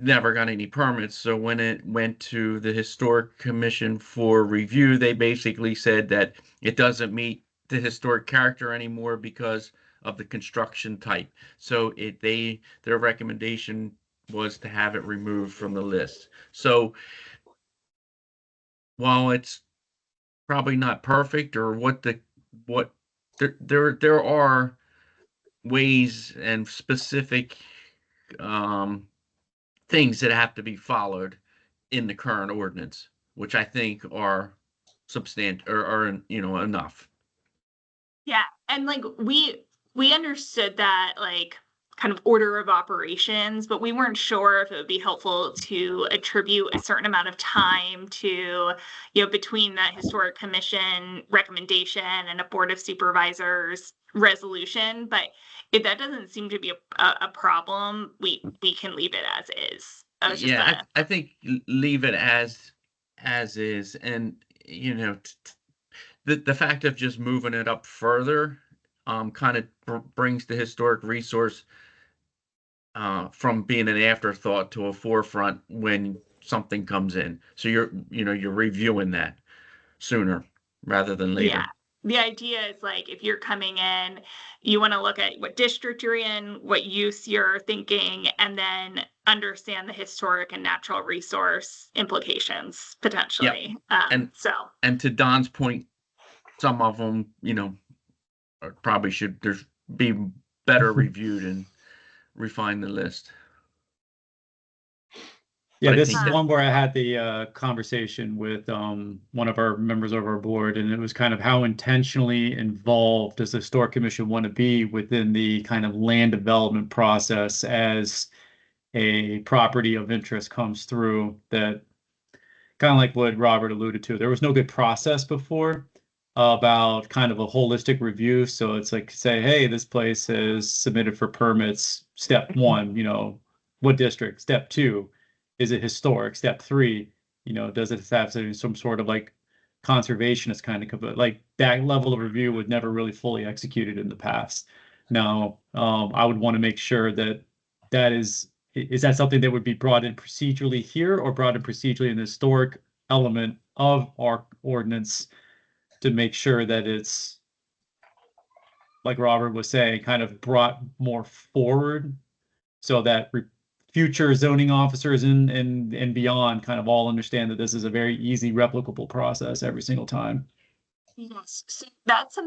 [SPEAKER 7] Never got any permits. So when it went to the Historic Commission for review, they basically said that it doesn't meet the historic character anymore because of the construction type. So their recommendation was to have it removed from the list. So while it's probably not perfect or there are ways and specific things that have to be followed in the current ordinance, which I think are substantial or enough.
[SPEAKER 1] Yeah, and like we understood that, like, kind of order of operations, but we weren't sure if it would be helpful to attribute a certain amount of time to, between that Historic Commission recommendation and a Board of Supervisors resolution. But if that doesn't seem to be a problem, we can leave it as is.
[SPEAKER 7] I think leave it as is, and the fact of just moving it up further kind of brings the historic resource from being an afterthought to a forefront when something comes in. So you're reviewing that sooner rather than later.
[SPEAKER 1] Yeah. The idea is, like, if you're coming in, you want to look at what district you're in, what use you're thinking, and then understand the historic and natural resource implications potentially.
[SPEAKER 7] Yep. And to Don's point, some of them, probably should be better reviewed and refine the list.
[SPEAKER 4] Yeah, this is one where I had the conversation with one of our members of our board, and it was kind of how intentionally involved does the Historic Commission want to be within the kind of land development process as a property of interest comes through. That kind of like what Robert alluded to. There was no good process before about kind of a holistic review. So it's like, say, hey, this place is submitted for permits. Step 1, what district? Step 2. Is it historic? Step 3, does it have some sort of like conservationist kind of, like that level of review was never really fully executed in the past. Now, I would want to make sure that is that something that would be brought in procedurally here or brought in procedurally in the historic element of our ordinance to make sure that it's, like Robert was saying, kind of brought more forward so that future zoning officers and beyond kind of all understand that this is a very easy replicable process every single time.
[SPEAKER 1] Yes, so that's a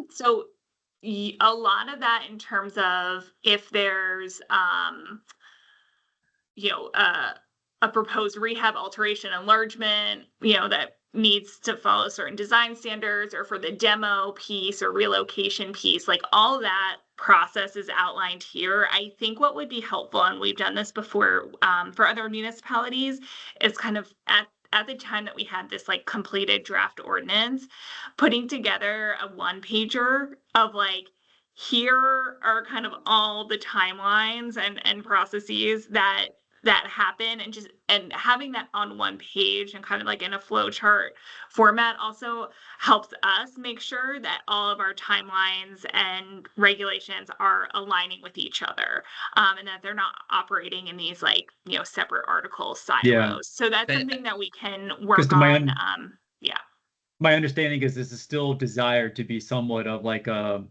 [SPEAKER 1] lot of that in terms of if there's a proposed rehab, alteration, enlargement, that needs to follow certain design standards, or for the demo piece or relocation piece, like all that process is outlined here. I think what would be helpful, and we've done this before for other municipalities, is kind of at at the time that we had this like completed draft ordinance, putting together a one pager of like, here are kind of all the timelines and processes that happen, and having that on one page and kind of like in a flow chart format also helps us make sure that all of our timelines and regulations are aligning with each other, and that they're not operating in these like, separate article silos.
[SPEAKER 4] Yeah.
[SPEAKER 1] So that's
[SPEAKER 7] And-
[SPEAKER 1] something that we can work
[SPEAKER 4] to my
[SPEAKER 1] on.
[SPEAKER 4] My understanding is this is still desired to be somewhat of like a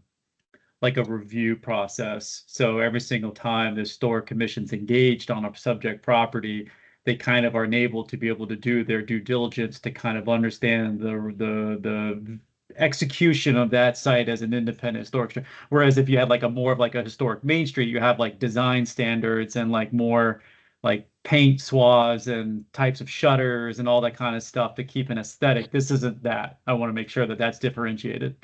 [SPEAKER 4] review process. So every single time the historic commission's engaged on a subject property, they kind of are enabled to be able to do their due diligence to kind of understand the execution of that site as an independent historic structure. Whereas if you had like a more of like a historic Main Street, you have like design standards and like more like paint swaths and types of shutters and all that kind of stuff to keep an aesthetic. This isn't that. I want to make sure that that's differentiated.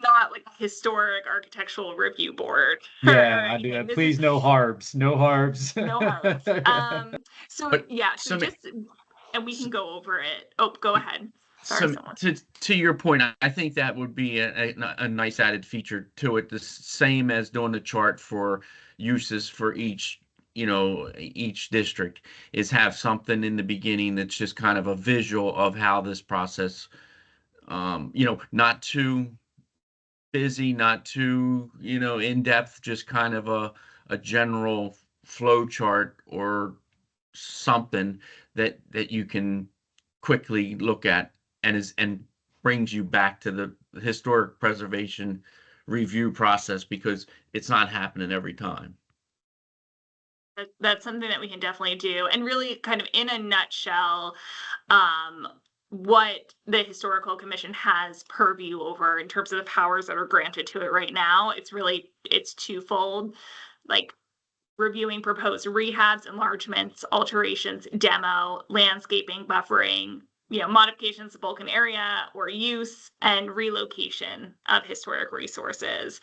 [SPEAKER 1] Not like a historic architectural review board.
[SPEAKER 4] Yeah, I do.
[SPEAKER 1] anything. This
[SPEAKER 4] Please,
[SPEAKER 1] is-
[SPEAKER 4] no harbs. No harbs.
[SPEAKER 1] No harbs. So
[SPEAKER 7] But-
[SPEAKER 1] yeah,
[SPEAKER 7] so
[SPEAKER 1] so just, and we can go over it. Oh, go ahead. Sorry,
[SPEAKER 7] So
[SPEAKER 1] someone.
[SPEAKER 7] to your point, I think that would be a nice added feature to it. The same as doing the chart for uses for each, each district, is have something in the beginning that's just kind of a visual of how this process, not too busy, not too, in depth, just kind of a general flow chart or something that you can quickly look at and brings you back to the historic preservation review process, because it's not happening every time.
[SPEAKER 1] That's something that we can definitely do, and really kind of in a nutshell, what the Historical Commission has purview over in terms of the powers that are granted to it right now. It's twofold, like reviewing proposed rehabs, enlargements, alterations, demo, landscaping, buffering, modifications to bulk and area or use, and relocation of historic resources.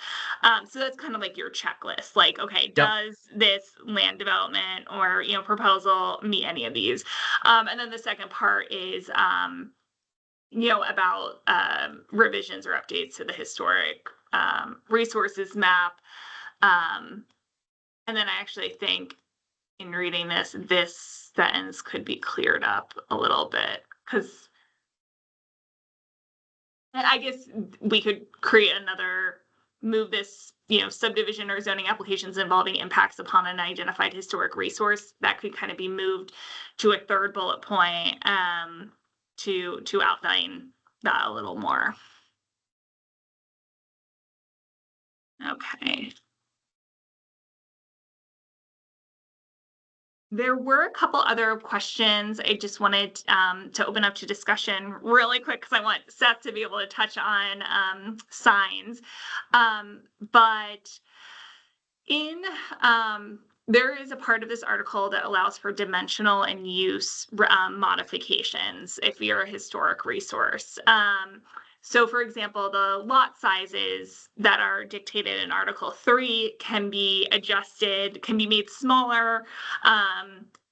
[SPEAKER 1] So that's kind of like your checklist. Like, okay, does this land development or, proposal meet any of these? And then the second part is, about revisions or updates to the historic resources map. And then I actually think in reading this sentence could be cleared up a little bit, because I guess we could move this, subdivision or zoning applications involving impacts upon an identified historic resource. That could kind of be moved to a third bullet point to outline that a little more. Okay. There were a couple other questions I just wanted to open up to discussion really quick, because I want Seth to be able to touch on signs. But in there is a part of this article that allows for dimensional and use modifications if you're a historic resource. So, for example, the lot sizes that are dictated in Article 3 can be adjusted, can be made smaller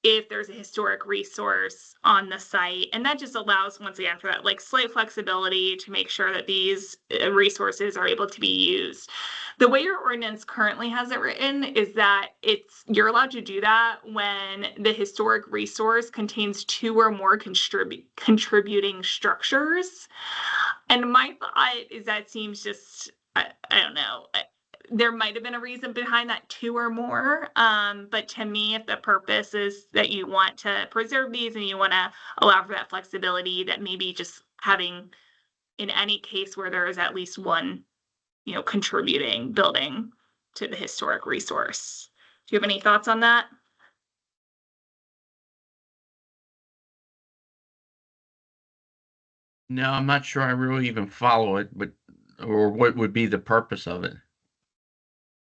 [SPEAKER 1] if there's a historic resource on the site. And that just allows, once again, for that like slight flexibility to make sure that these resources are able to be used. The way your ordinance currently has it written is that you're allowed to do that when the historic resource contains two or more contributing structures. And my thought is that seems just, I don't know, there might have been a reason behind that two or more. But to me, if the purpose is that you want to preserve these and you want to allow for that flexibility, that maybe just having in any case where there is at least one, contributing building to the historic resource. Do you have any thoughts on that?
[SPEAKER 7] No, I'm not sure I really even follow it, or what would be the purpose of it.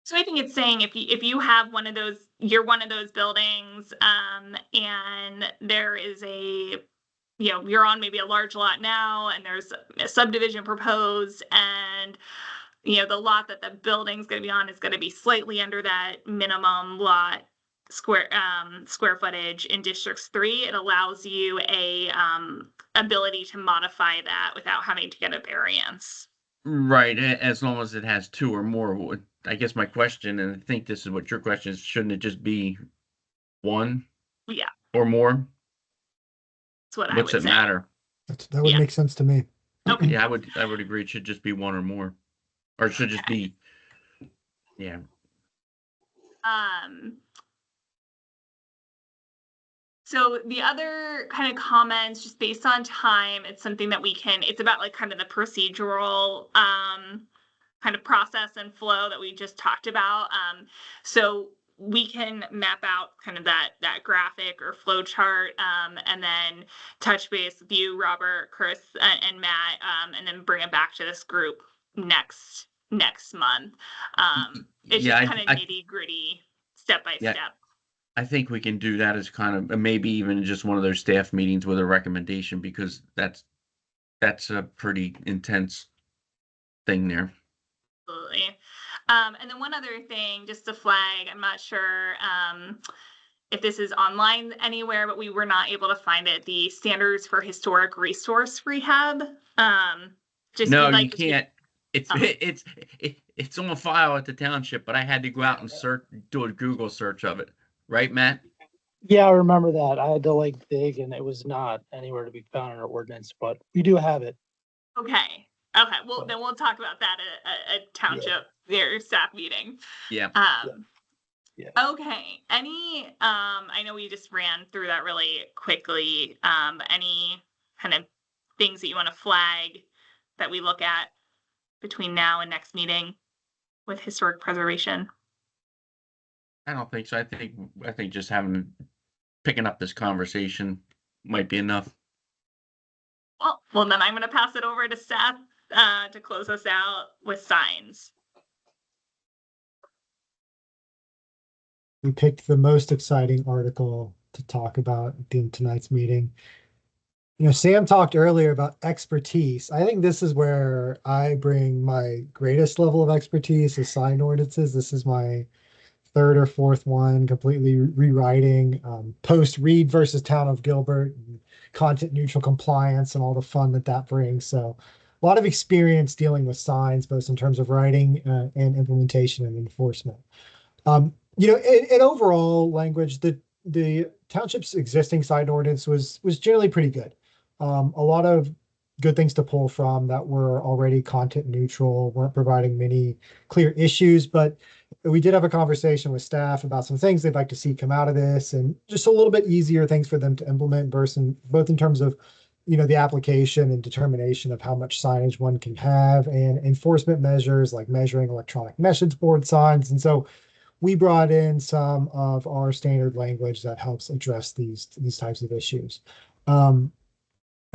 [SPEAKER 1] So I think it's saying if you have one of those, you're one of those buildings, and there is you're on maybe a large lot now, and there's a subdivision proposed, and the lot that the building's going to be on is going to be slightly under that minimum lot square footage in districts 3, it allows you a ability to modify that without having to get a variance.
[SPEAKER 7] Right, as long as it has 2 or more. I guess my question, and I think this is what your question is, shouldn't it just be 1
[SPEAKER 1] Yeah,
[SPEAKER 7] or more?
[SPEAKER 1] that's what I
[SPEAKER 7] What's
[SPEAKER 1] would
[SPEAKER 7] it
[SPEAKER 1] say.
[SPEAKER 7] matter?
[SPEAKER 3] That would
[SPEAKER 1] Yeah.
[SPEAKER 3] make sense to me.
[SPEAKER 1] Okay.
[SPEAKER 7] Yeah, I would agree. It should just be 1 or more, or it should just be, yeah.
[SPEAKER 1] So the other kind of comments, just based on time, it's something that it's about like kind of the procedural kind of process and flow that we just talked about. So we can map out kind of that graphic or flow chart, and then touch base with you, Robert, Chris, and Matt, and then bring it back to this group next month. It's
[SPEAKER 7] Yeah,
[SPEAKER 1] just kind of nitty gritty, step by step.
[SPEAKER 7] I think we can do that as kind of maybe even just one of those staff meetings with a recommendation, because that's a pretty intense thing there.
[SPEAKER 1] Absolutely. And then one other thing, just to flag, I'm not sure if this is online anywhere, but we were not able to find it. The standards for historic resource rehab.
[SPEAKER 7] No, you can't. It's on file at the township, but I had to go out and do a Google search of it. Right, Matt?
[SPEAKER 9] Yeah, I remember that. I had to like dig, and it was not anywhere to be found in our ordinance, but we do have it.
[SPEAKER 1] Okay. Well, then we'll talk about that at a township their staff meeting.
[SPEAKER 7] Yeah.
[SPEAKER 9] Yeah.
[SPEAKER 1] Okay. I know we just ran through that really quickly. Any kind of things that you want to flag that we look at between now and next meeting with historic preservation?
[SPEAKER 7] I don't think so. I think just picking up this conversation might be enough.
[SPEAKER 1] Well, then I'm going to pass it over to Seth to close us out with signs.
[SPEAKER 3] We picked the most exciting article to talk about in tonight's meeting. You know, Sam talked earlier about expertise. I think this is where I bring my greatest level of expertise is sign ordinances. This is my third or fourth one, completely rewriting post Reed versus Town of Gilbert, and content neutral compliance and all the fun that brings. So a lot of experience dealing with signs, both in terms of writing and implementation and enforcement. You know, in overall language, the township's existing sign ordinance was generally pretty good. A lot of good things to pull from that were already content neutral, weren't providing many clear issues, but we did have a conversation with staff about some things they'd like to see come out of this, and just a little bit easier things for them to implement, both in terms of, you know, the application and determination of how much signage one can have, and enforcement measures like measuring electronic message board signs. And so we brought in some of our standard language that helps address these types of issues.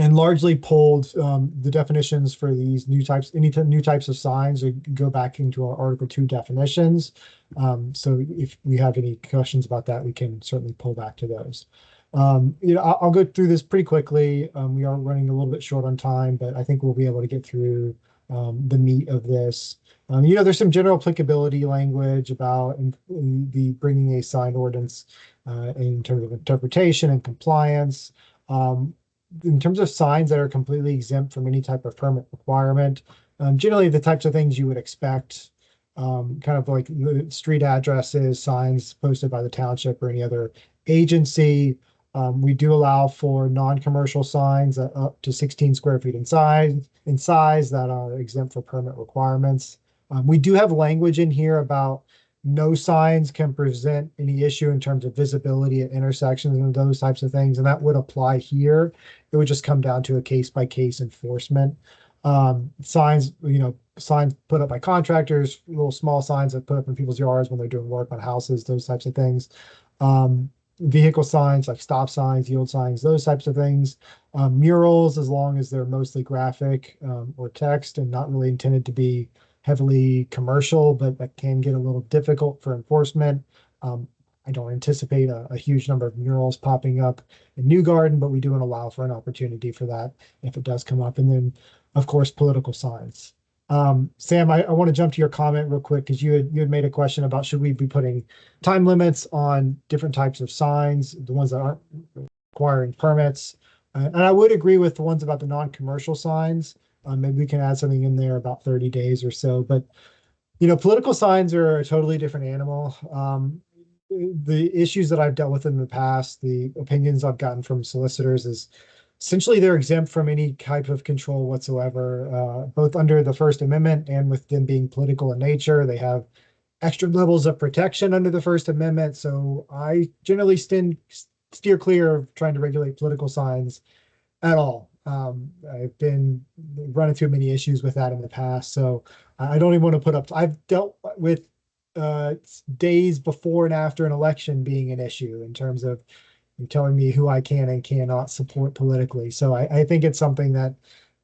[SPEAKER 3] And largely pulled the definitions for these new types, new types of signs, or go back into our Article 2 definitions. So if we have any questions about that, we can certainly pull back to those. You know, I'll go through this pretty quickly. We are running a little bit short on time, but I think we'll be able to get through the meat of this. You know, there's some general applicability language about the bringing a sign ordinance in terms of interpretation and compliance. In terms of signs that are completely exempt from any type of permit requirement, generally the types of things you would expect, kind of like the street addresses, signs posted by the township or any other agency. We do allow for non-commercial signs up to 16 square feet in size that are exempt for permit requirements. We do have language in here about no signs can present any issue in terms of visibility at intersections and those types of things, and that would apply here. It would just come down to a case-by-case enforcement. Signs, you know, signs put up by contractors, little small signs that put up in people's yards when they're doing work on houses, those types of things. Vehicle signs like stop signs, yield signs, those types of things. Murals, as long as they're mostly graphic or text and not really intended to be heavily commercial, but that can get a little difficult for enforcement. I don't anticipate a huge number of murals popping up in New Garden, but we do allow for an opportunity for that if it does come up. And then, of course, political signs. Sam, I want to jump to your comment real quick because you had made a question about should we be putting time limits on different types of signs, the ones that aren't requiring permits. And I would agree with the ones about the non-commercial signs. Maybe we can add something in there about 30 days or so. But political signs are a totally different animal. The issues that I've dealt with in the past, the opinions I've gotten from solicitors is essentially they're exempt from any type of control whatsoever, both under the First Amendment and with them being political in nature. They have extra levels of protection under the First Amendment. So I generally steer clear of trying to regulate political signs at all. I've been running through many issues with that in the past. So I don't even want to put up, I've dealt with days before and after an election being an issue in terms of telling me who I can and cannot support politically. So I think it's something that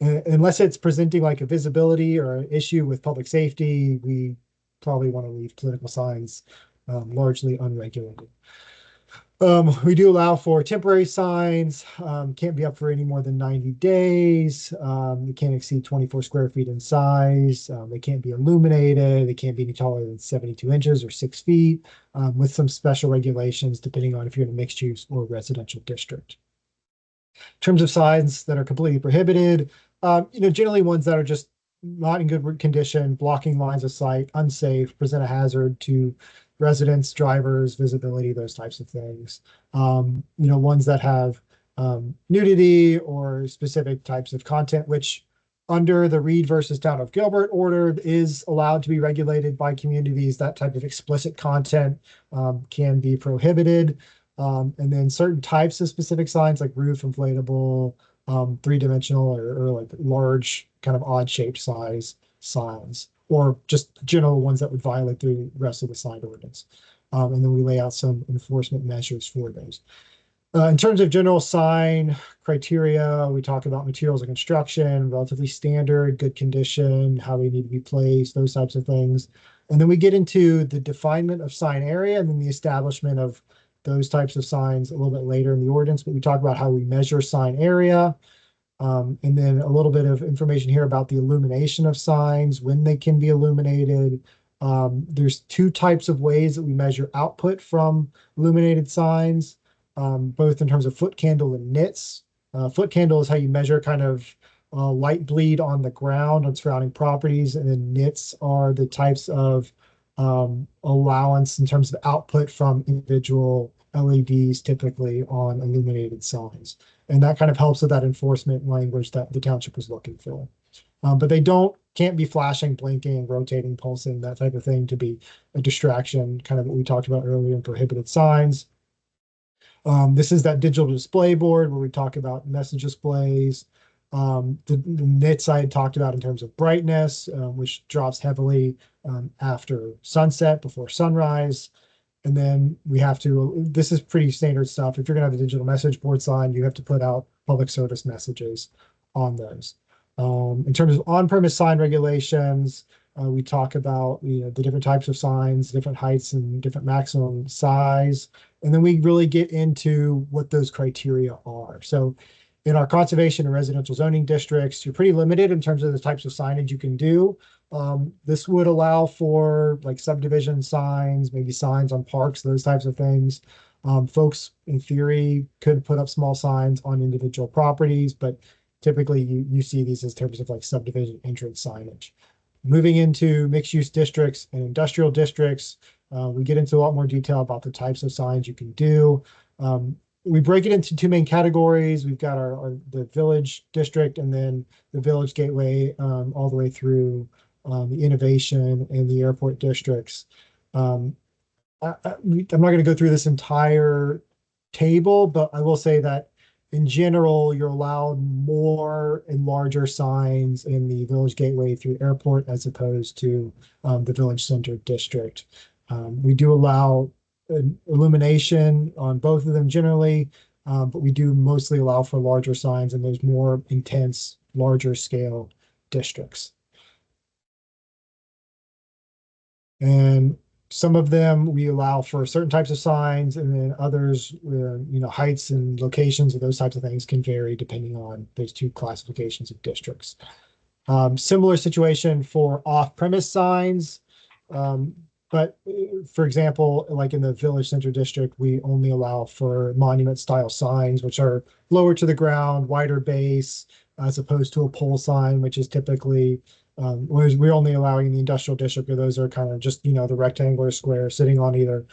[SPEAKER 3] unless it's presenting like a visibility or an issue with public safety, we probably want to leave political signs largely unregulated. We do allow for temporary signs, can't be up for any more than 90 days. They can't exceed 24 square feet in size. They can't be illuminated. They can't be any taller than 72 inches or 6 feet, with some special regulations depending on if you're in a mixed use or residential district. In terms of signs that are completely prohibited, generally ones that are just not in good condition, blocking lines of sight, unsafe, present a hazard to residents, drivers, visibility, those types of things. Ones that have nudity or specific types of content, which under the Reed versus Town of Gilbert order is allowed to be regulated by communities. That type of explicit content can be prohibited. And then certain types of specific signs like roof, inflatable, three-dimensional or like large kind of odd shaped size signs, or just general ones that would violate the rest of the sign ordinance. And then we lay out some enforcement measures for those. In terms of general sign criteria, we talk about materials of construction, relatively standard, good condition, how they need to be placed, those types of things. And then we get into the definement of sign area and then the establishment of those types of signs a little bit later in the ordinance, but we talk about how we measure sign area. And then a little bit of information here about the illumination of signs, when they can be illuminated. There's two types of ways that we measure output from illuminated signs, both in terms of foot candle and nits. Foot candle is how you measure kind of light bleed on the ground on surrounding properties, and then nits are the types of allowance in terms of output from individual LEDs, typically on illuminated signs. And that kind of helps with that enforcement language that the township was looking for. But they can't be flashing, blinking, rotating, pulsing, that type of thing to be a distraction, kind of what we talked about earlier in prohibited signs. This is that digital display board where we talk about message displays. The nits I had talked about in terms of brightness, which drops heavily after sunset, before sunrise. And then we have to, this is pretty standard stuff. If you're gonna have a digital message board sign, you have to put out public service messages on those. In terms of on-premise sign regulations, we talk about the different types of signs, different heights and different maximum size. And then we really get into what those criteria are. So in our conservation and residential zoning districts, you're pretty limited in terms of the types of signage you can do. This would allow for like subdivision signs, maybe signs on parks, those types of things. Folks in theory could put up small signs on individual properties, but typically you see these as terms of like subdivision entrance signage. Moving into mixed use districts and industrial districts, we get into a lot more detail about the types of signs you can do. We break it into two main categories. We've got the village district and then the village gateway all the way through the innovation and the airport districts. I'm not going to go through this entire table, but I will say that in general, you're allowed more and larger signs in the village gateway through airport as opposed to the village center district. We do allow illumination on both of them generally, but we do mostly allow for larger signs in those more intense, larger scale districts. And some of them we allow for certain types of signs, and then others, heights and locations of those types of things can vary depending on those two classifications of districts. Similar situation for off-premise signs. But for example, like in the Village Center District, we only allow for monument style signs, which are lower to the ground, wider base, as opposed to a pole sign, which is typically, whereas we're only allowing in the industrial district, where those are kind of just, the rectangular square sitting on either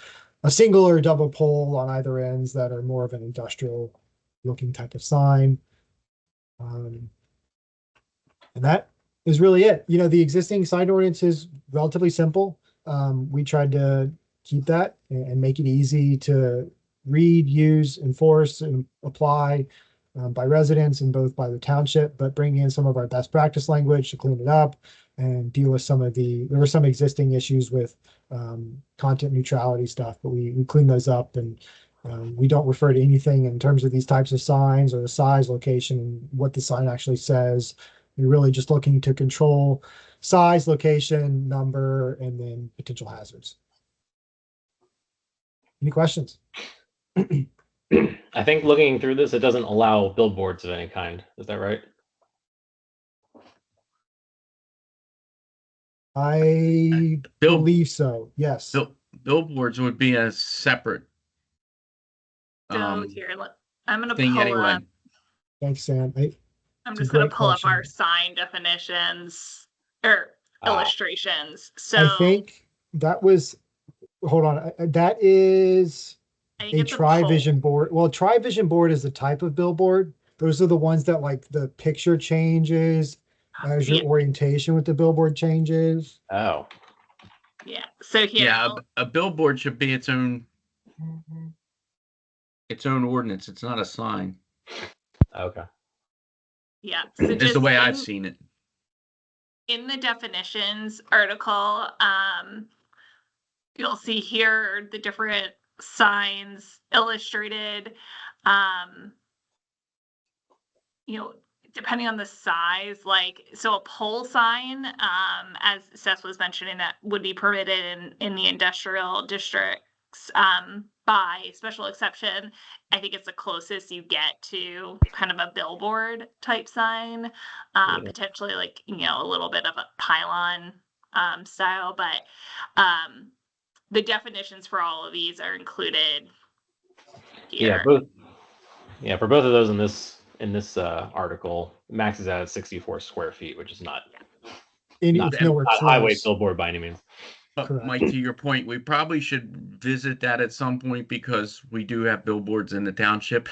[SPEAKER 3] a single or double pole on either ends that are more of an industrial looking type of sign. And that is really it. The existing sign ordinance is relatively simple. We tried to keep that and make it easy to read, use, enforce, and apply by residents and both by the township, but bringing in some of our best practice language to clean it up and deal with there were some existing issues with content neutrality stuff, but we cleaned those up, and we don't refer to anything in terms of these types of signs or the size, location, what the sign actually says. You're really just looking to control size, location, number, and then potential hazards. Any questions?
[SPEAKER 5] I think looking through this, it doesn't allow billboards of any kind. Is that right?
[SPEAKER 3] I believe so. Yes.
[SPEAKER 7] Billboards would be a separate
[SPEAKER 1] So here, I'm going to
[SPEAKER 7] thing
[SPEAKER 1] pull
[SPEAKER 7] anyway.
[SPEAKER 1] up.
[SPEAKER 3] Thanks, Sam.
[SPEAKER 1] I'm
[SPEAKER 3] It's
[SPEAKER 1] just
[SPEAKER 3] a
[SPEAKER 1] going to
[SPEAKER 3] great
[SPEAKER 1] pull up our
[SPEAKER 3] question.
[SPEAKER 1] sign definitions or illustrations. So
[SPEAKER 3] I think that was, hold on, that is
[SPEAKER 1] I think
[SPEAKER 3] a
[SPEAKER 1] it's a
[SPEAKER 3] Tri-Vision
[SPEAKER 1] pole.
[SPEAKER 3] board. Well, Tri-Vision board is the type of billboard. Those are the ones that like the picture changes as your
[SPEAKER 1] Yeah.
[SPEAKER 3] orientation with the billboard changes.
[SPEAKER 5] Oh,
[SPEAKER 1] Yeah. So here,
[SPEAKER 7] Yeah, a billboard should be its own ordinance. It's not a sign.
[SPEAKER 5] okay.
[SPEAKER 1] yeah. So
[SPEAKER 7] Is
[SPEAKER 1] just
[SPEAKER 7] the way I've seen it.
[SPEAKER 1] in the definitions article, you'll see here the different signs illustrated. Depending on the size, so a pole sign, as Seth was mentioning, that would be permitted in the industrial districts by special exception. I think it's the closest you get to kind of a billboard type sign, potentially a little bit of a pylon style, but the definitions for all of these are included here.
[SPEAKER 5] Yeah, for both of those in this article, max is out at 64 square feet, which is not
[SPEAKER 3] It's nowhere
[SPEAKER 5] not highway
[SPEAKER 3] close.
[SPEAKER 5] billboard by any means.
[SPEAKER 7] But
[SPEAKER 3] Correct.
[SPEAKER 7] Mike, to your point, we probably should visit that at some point because we do have billboards in the township.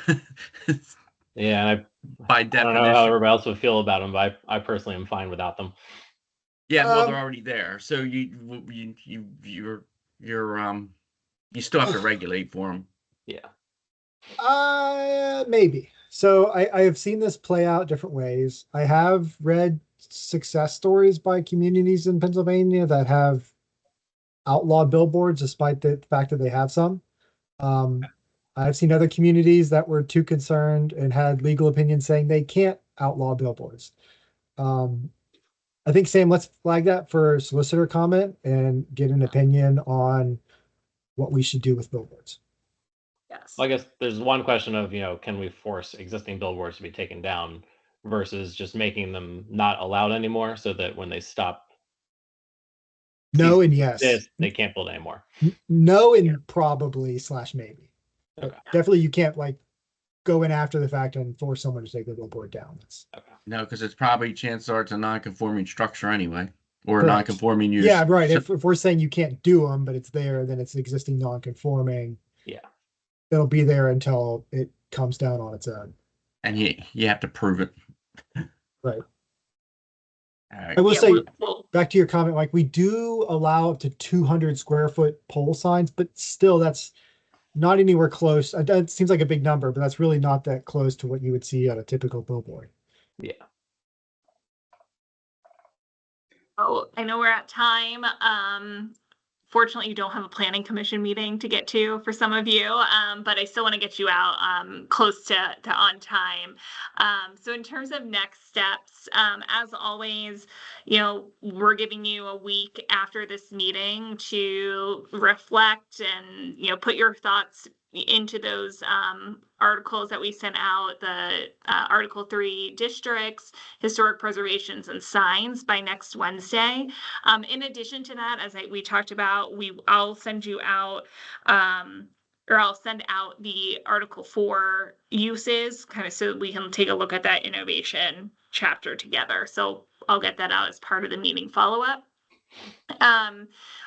[SPEAKER 5] Yeah,
[SPEAKER 7] By
[SPEAKER 5] I don't know how
[SPEAKER 7] definition.
[SPEAKER 5] everybody else would feel about them, but I personally am fine without them.
[SPEAKER 7] Yeah, well, they're already there, so you still have to regulate for them.
[SPEAKER 5] Yeah.
[SPEAKER 3] Maybe. So I have seen this play out different ways. I have read success stories by communities in Pennsylvania that have outlawed billboards, despite the fact that they have some. I've seen other communities that were too concerned and had legal opinions saying they can't outlaw billboards. I think, Sam, let's flag that for solicitor comment and get an opinion on what we should do with billboards.
[SPEAKER 1] Yes.
[SPEAKER 5] Well, I guess there's one question of, can we force existing billboards to be taken down versus just making them not allowed anymore so that when they stop
[SPEAKER 3] No and yes.
[SPEAKER 5] they can't build anymore.
[SPEAKER 3] No and probably / maybe.
[SPEAKER 5] Okay.
[SPEAKER 3] Definitely you can't go in after the fact and force someone to take the billboard down.
[SPEAKER 7] No, because it's probably chances are it's a non-conforming structure anyway, or a
[SPEAKER 3] Correct.
[SPEAKER 7] non-conforming use.
[SPEAKER 3] Yeah, right.
[SPEAKER 7] So-
[SPEAKER 3] If we're saying you can't do them, but it's there, then it's existing non-conforming.
[SPEAKER 5] Yeah.
[SPEAKER 3] It'll be there until it comes down on its own.
[SPEAKER 7] and you have to prove it.
[SPEAKER 3] Right.
[SPEAKER 7] All right.
[SPEAKER 3] I will say,
[SPEAKER 1] well,
[SPEAKER 3] back to your comment, we do allow up to 200 square foot pole signs, but still that's not anywhere close. That seems like a big number, but that's really not that close to what you would see on a typical billboard.
[SPEAKER 5] Yeah.
[SPEAKER 1] I know we're at time. Fortunately, you don't have a planning commission meeting to get to for some of you, but I still want to get you out close to on time. So in terms of next steps, as always, we're giving you a week after this meeting to reflect and, put your thoughts into those articles that we sent out, the Article 3 districts, historic preservations, and signs by next Wednesday. In addition to that, as we talked about, I'll send you out or I'll send out the Article 4 uses, kind of so we can take a look at that innovation chapter together. So I'll get that out as part of the meeting follow-up.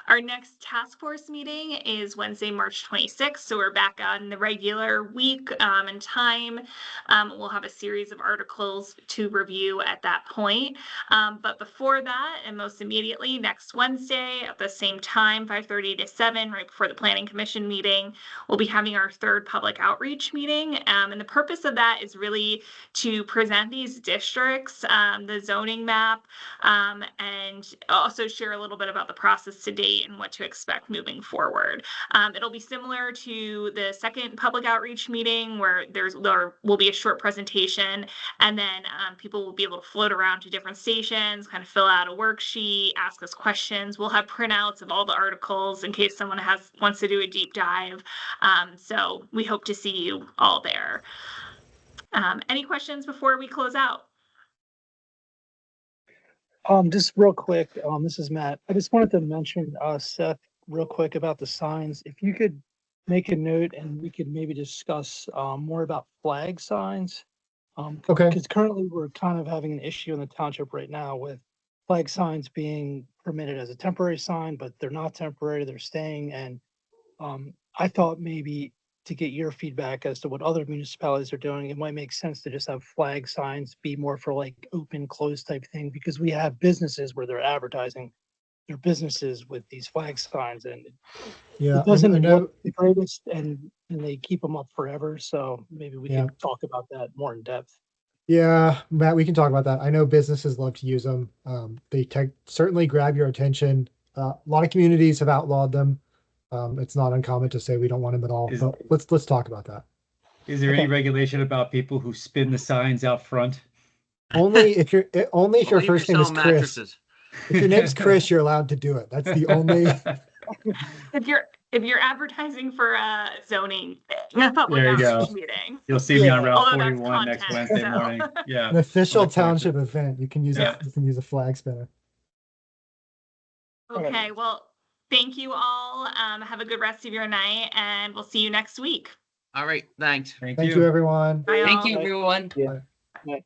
[SPEAKER 1] Our next task force meeting is Wednesday, March 26th. So we're back on the regular week and time. We'll have a series of articles to review at that point. But before that, and most immediately, next Wednesday at the same time, 5:30 to 7, right before the Planning Commission meeting, we'll be having our third public outreach meeting. And the purpose of that is really to present these districts, the zoning map, and also share a little bit about the process to date and what to expect moving forward. It'll be similar to the second public outreach meeting where there will be a short presentation, and then people will be able to float around to different stations, kind of fill out a worksheet, ask us questions. We'll have printouts of all the articles in case someone wants to do a deep dive. So we hope to see you all there. Any questions before we close out?
[SPEAKER 9] Just real quick, this is Matt. I just wanted to mention, Seth, real quick about the signs. If you could make a note and we could maybe discuss more about flag signs.
[SPEAKER 3] Okay.
[SPEAKER 9] Because currently we're kind of having an issue in the township right now with flag signs being permitted as a temporary sign, but they're not temporary, they're staying. And I thought maybe to get your feedback as to what other municipalities are doing, it might make sense to just have flag signs be more for like open, closed type thing, because we have businesses where they're advertising their businesses with these flag signs, and
[SPEAKER 3] Yeah,
[SPEAKER 9] it doesn't
[SPEAKER 3] I know.
[SPEAKER 9] look the greatest, and they keep them up forever. So maybe we
[SPEAKER 3] Yeah.
[SPEAKER 9] can talk about that more in depth.
[SPEAKER 3] Yeah, Matt, we can talk about that. I know businesses love to use them. They certainly grab your attention. A lot of communities have outlawed them. It's not uncommon to say we don't want them at all. But let's talk about that.
[SPEAKER 4] Is there any regulation about people who spin the signs out front?
[SPEAKER 3] Only if your
[SPEAKER 7] Only
[SPEAKER 3] first
[SPEAKER 7] you
[SPEAKER 3] name is
[SPEAKER 7] sell
[SPEAKER 3] Chris.
[SPEAKER 7] mattresses.
[SPEAKER 3] If your name's Chris, you're allowed to do it. That's the only.
[SPEAKER 1] If you're advertising for a zoning thing, a public
[SPEAKER 4] There you
[SPEAKER 1] outreach
[SPEAKER 4] go.
[SPEAKER 1] meeting.
[SPEAKER 4] You'll see me on Route
[SPEAKER 1] Although that's
[SPEAKER 4] 41 next
[SPEAKER 1] content,
[SPEAKER 4] Wednesday
[SPEAKER 1] so.
[SPEAKER 4] morning. Yeah.
[SPEAKER 3] An official
[SPEAKER 4] Look forward to
[SPEAKER 3] township event. You can use
[SPEAKER 4] Yeah.
[SPEAKER 3] you can use a flag spinner.
[SPEAKER 1] Okay, well, thank you all. Have a good rest of your night, and we'll see you next week.
[SPEAKER 7] All right, thanks.
[SPEAKER 3] Thank you, everyone.
[SPEAKER 1] Bye,
[SPEAKER 8] Thank
[SPEAKER 1] all.
[SPEAKER 8] you, everyone.
[SPEAKER 9] Yeah. Right.